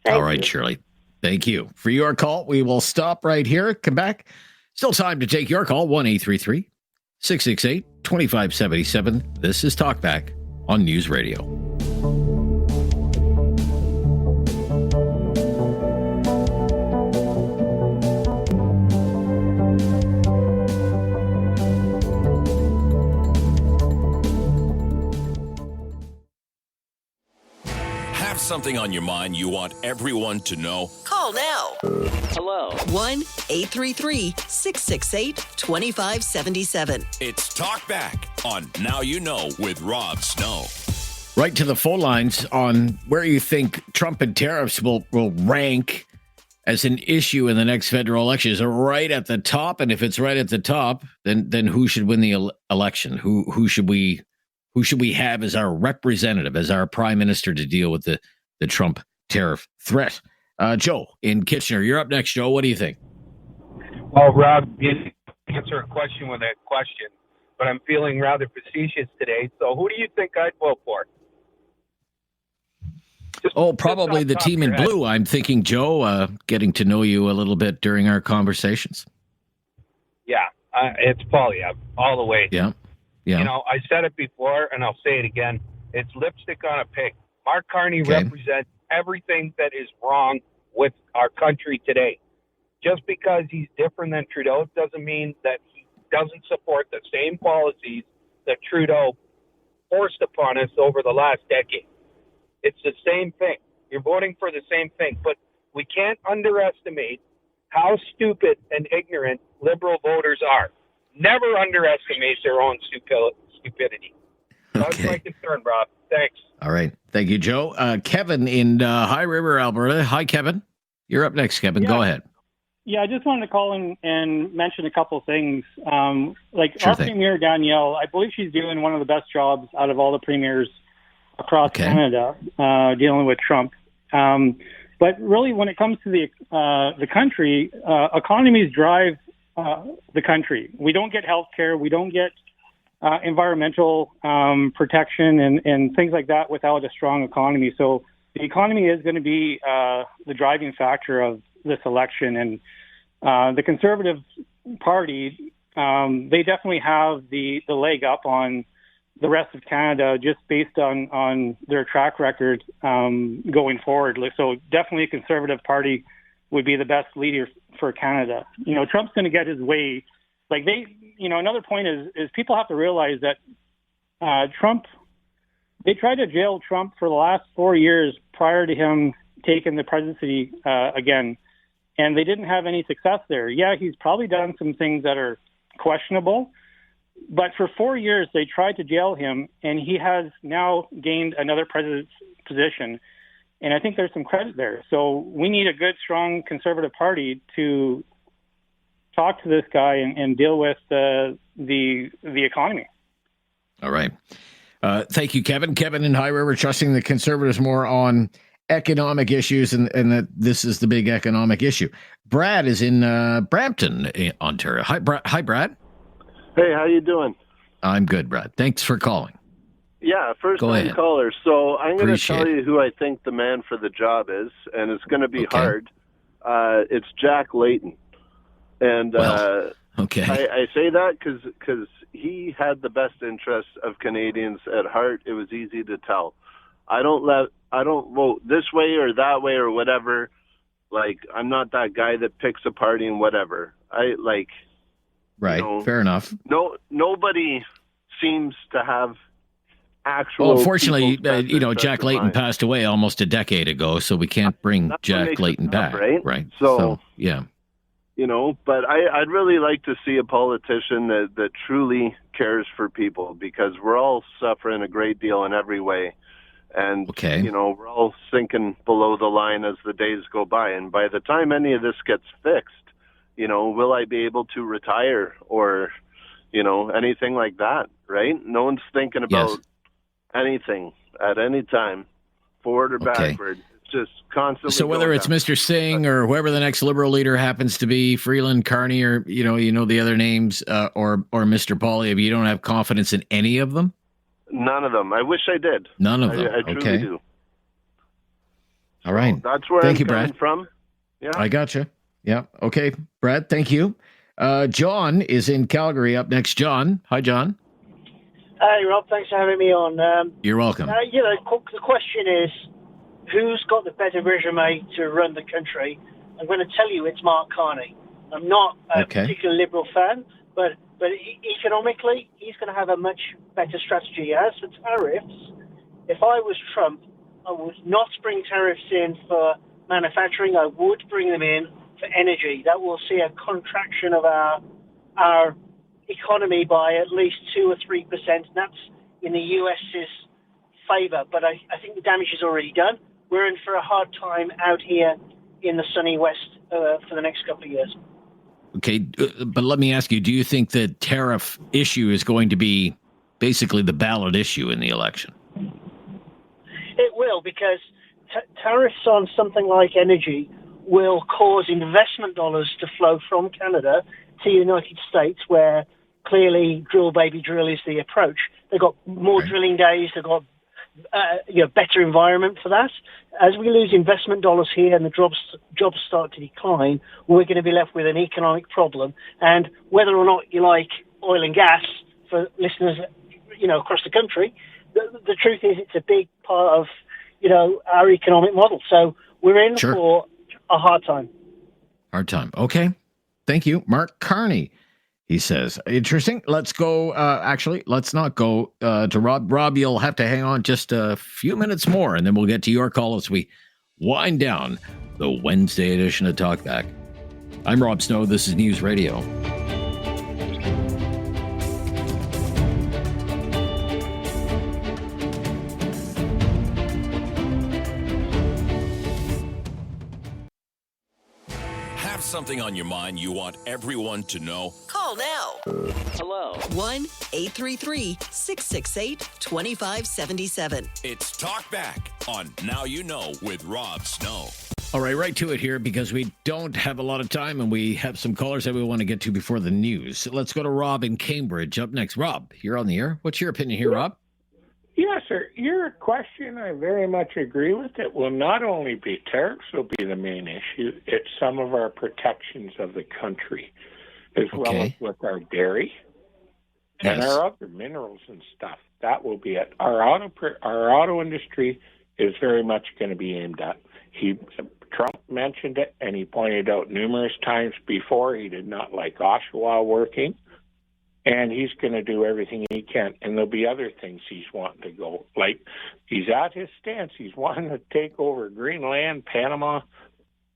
All right, Shirley. Thank you for your call. We will stop right here. Come back. Still time to take your call. 1-833-668-2577. This is Talkback on News Radio. Something on your mind you want everyone to know? Call now. Hello. 1-833-668-2577. It's Talkback on Now You Know with Rob Snow. Right to the phone lines on where you think Trump and tariffs will rank as an issue in the next federal election. Is it right at the top? And if it's right at the top, then who should win the election? Who should we have as our representative, as our prime minister to deal with the Trump tariff threat? Joe in Kitchener, you're up next, Joe. What do you think? Well, Rob, you answer a question with a question, but I'm feeling rather facetious today. So who do you think I'd vote for? Probably the team in blue. I'm thinking, Joe, getting to know you a little bit during our conversations. Yeah, it's Polyev all the way. Yeah. Yeah. You know, I said it before, and I'll say it again. It's lipstick on a pig. Mark Carney represents everything that is wrong with our country today. Just because he's different than Trudeau doesn't mean that he doesn't support the same policies that Trudeau forced upon us over the last decade. It's the same thing. You're voting for the same thing. But we can't underestimate how stupid and ignorant Liberal voters are. Never underestimate their own stupidity. That's my concern, Rob. Thanks. All right. Thank you, Joe. Kevin in High River, Alberta. Hi, Kevin. You're up next, Kevin. Go ahead. Yeah, I just wanted to call in and mention a couple of things. Our Premier, Danielle, I believe she's doing one of the best jobs out of all the premiers across Canada dealing with Trump. But really, when it comes to the country, economies drive the country. We don't get health care. We don't get environmental protection and things like that without a strong economy. So the economy is going to be the driving factor of this election. And the Conservative Party, they definitely have the leg up on the rest of Canada just based on their track record going forward. So definitely a Conservative Party would be the best leader for Canada. You know, Trump's going to get his way. Like another point is people have to realize that they tried to jail Trump for the last 4 years prior to him taking the presidency again, and they didn't have any success there. Yeah, he's probably done some things that are questionable, but for 4 years they tried to jail him, and he has now gained another president's position. And I think there's some credit there. So we need a good, strong Conservative Party to talk to this guy and deal with the economy. All right. Thank you, Kevin. Kevin in High River, trusting the Conservatives more on economic issues and that this is the big economic issue. Brad is in Brampton, Ontario. Hi, Brad. Hey, how you doing? I'm good, Brad. Thanks for calling. Yeah, first-time caller. So I'm going to tell you who I think the man for the job is, and it's going to be hard. It's Jack Layton. And okay. I say that because he had the best interests of Canadians at heart. It was easy to tell. I don't vote this way or that way or whatever. Like, I'm not that guy that picks a party and whatever. Right. You know, fair enough. Nobody seems to have actual. Well, unfortunately, Jack Layton passed away almost a decade ago, so we can't bring Jack Layton back, right? So yeah. You know, but I'd really like to see a politician that truly cares for people, because we're all suffering a great deal in every way. And, you know, we're all sinking below the line as the days go by. And by the time any of this gets fixed, you know, will I be able to retire or, you know, anything like that, right? No one's thinking about anything at any time, forward or backward. It's just constantly. So whether it's Mr. Singh or whoever the next Liberal leader happens to be, Freeland, Carney, or, you know the other names, or Mr. Poilievre, you don't have confidence in any of them? None of them. I wish I did. None of them. I truly do. All right. So that's where I'm coming from. Yeah. I gotcha. Yeah. Okay, Brad, thank you. John is in Calgary up next. John. Hi, John. Hey, Rob. Thanks for having me on. You're welcome. The question is, who's got the better resume to run the country? I'm going to tell you it's Mark Carney. I'm not a particular Liberal fan, but economically, he's going to have a much better strategy. As for tariffs, if I was Trump, I would not bring tariffs in for manufacturing. I would bring them in for energy. That will see a contraction of our economy by at least 2 or 3%. That's in the US's favor, but I think the damage is already done. We're in for a hard time out here in the sunny West for the next couple of years. Okay, but let me ask you, do you think the tariff issue is going to be basically the ballot issue in the election? It will, because tariffs on something like energy will cause investment dollars to flow from Canada to the United States, where clearly drill, baby, drill is the approach. They've got more drilling days, they've got better environment for that. As we lose investment dollars here and the jobs start to decline, we're going to be left with an economic problem. And whether or not you like oil and gas, for listeners, across the country, the truth is it's a big part of, our economic model. So we're in for a hard time. Hard time. Okay. Thank you. Mark Carney. He says, interesting. Let's go. Actually, let's not go to Rob. Rob, you'll have to hang on just a few minutes more, and then we'll get to your call as we wind down the Wednesday edition of Talkback. I'm Rob Snow. This is News Radio. Something on your mind you want everyone to know? Call now. Hello. 1-833-668-2577. It's Talkback on Now You Know with Rob Snow. All right to it here, because we don't have a lot of time and we have some callers that we want to get to before the news. So let's go to Rob in Cambridge up next. Rob, you're on the air. What's your opinion here, Rob? Yes, sir. Your question, I very much agree with. It will not only be tariffs will be the main issue, it's some of our protections of the country, as well as with our dairy and our other minerals and stuff. That will be it. Our auto industry is very much going to be aimed at. Trump mentioned it, and he pointed out numerous times before he did not like Oshawa working. And he's going to do everything he can. And there'll be other things he's wanting to go. Like, he's at his stance. He's wanting to take over Greenland, Panama.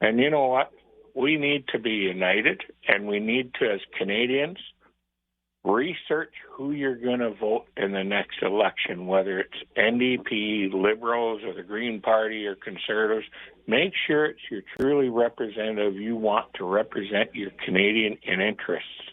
And you know what? We need to be united. And we need to, as Canadians, research who you're going to vote in the next election, whether it's NDP, Liberals, or the Green Party, or Conservatives. Make sure it's your truly representative you want to represent your Canadian interests.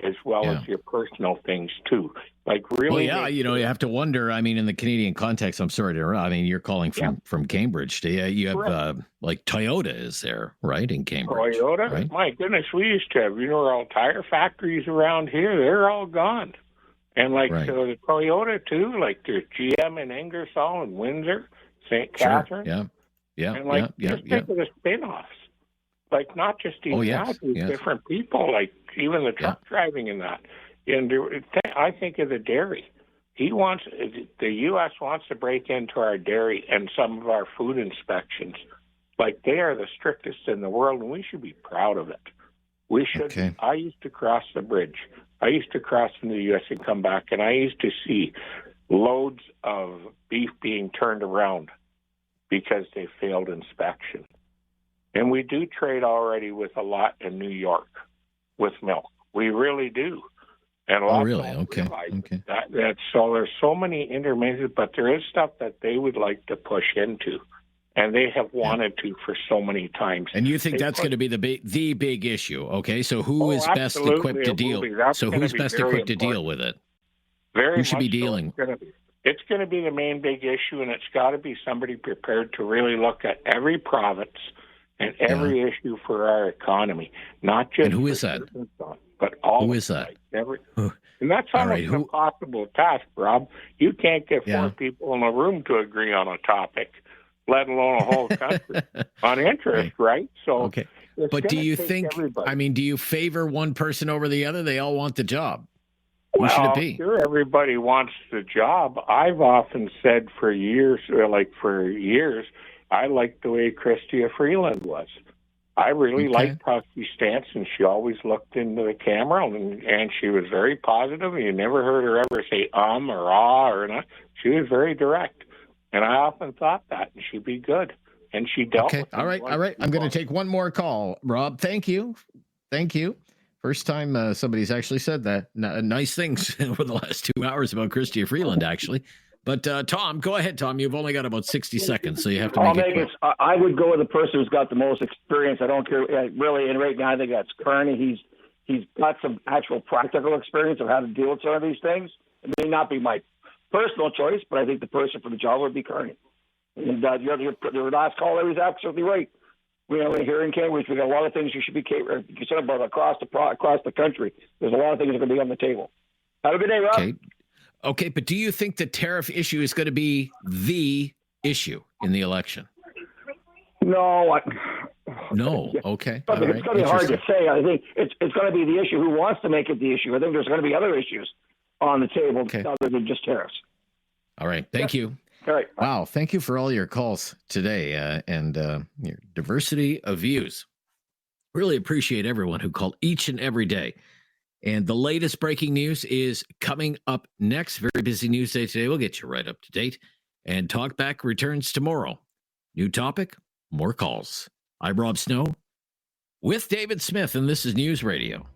as well as your personal things too. Like really, well, yeah, you have to wonder. I mean, in the Canadian context, I'm sorry to interrupt. I mean, you're calling from Cambridge. You have like Toyota is there, right, in Cambridge? Toyota, right? My goodness, we used to have all tire factories around here. They're all gone, and so the Toyota too. Like there's GM in Ingersoll and Windsor, St. Catharines. Yeah, and just think of the spin-offs. Like not just even different people. Like even the truck driving in that. And I think of the dairy. The U.S. wants to break into our dairy and some of our food inspections. Like they are the strictest in the world, and we should be proud of it. We should. Okay. I used to cross the bridge. I used to cross into the U.S. and come back, and I used to see loads of beef being turned around because they failed inspection. And we do trade already with a lot in New York with milk. We really do. And a lot really? Okay. That's so there's so many intermediaries, but there is stuff that they would like to push into, and they have wanted to for so many times. And you think that's going to be the big issue? Okay, so who is best equipped to deal? So who's best equipped to deal with it? Who should be dealing? It's going to be the main big issue, and it's got to be somebody prepared to really look at every province and every issue for our economy, not just. And who is that? But all who is that? And that's almost an impossible task, Rob. You can't get four people in a room to agree on a topic, let alone a whole country on interest, right? So, but do you think? Everybody. I mean, do you favor one person over the other? They all want the job. Who should it be? Sure, everybody wants the job. I've often said for years, I liked the way Chrystia Freeland was. I really liked how she danced, and she always looked into the camera, and she was very positive. You never heard her ever say or ah or not. She was very direct, and I often thought that, and she'd be good. And she dealt with it. All right. I'm going to take one more call. Rob, thank you. First time somebody's actually said that. Nice things over the last 2 hours about Chrystia Freeland, actually. But Tom, go ahead, Tom. You've only got about 60 seconds, so you have to make it quick. I would go with the person who's got the most experience. I don't care really. And right now, I think that's Kearney. He's got some actual practical experience of how to deal with some of these things. It may not be my personal choice, but I think the person for the job would be Kearney. And your last caller was absolutely right. Here in Cambridge, we got a lot of things you should be concerned about across the country. There's a lot of things that are going to be on the table. Have a good day, Rob. Okay, but do you think the tariff issue is going to be the issue in the election? No. No. Okay. It's going to be hard to say. I think it's going to be the issue. Who wants to make it the issue? I think there's going to be other issues on the table other than just tariffs. All right. Thank you. All right. Wow. Thank you for all your calls today and your diversity of views. Really appreciate everyone who called each and every day. And the latest breaking news is coming up next. Very busy news day today. We'll get you right up to date. And Talkback returns tomorrow. New topic, more calls. I'm Rob Snow with David Smith, and this is News Radio.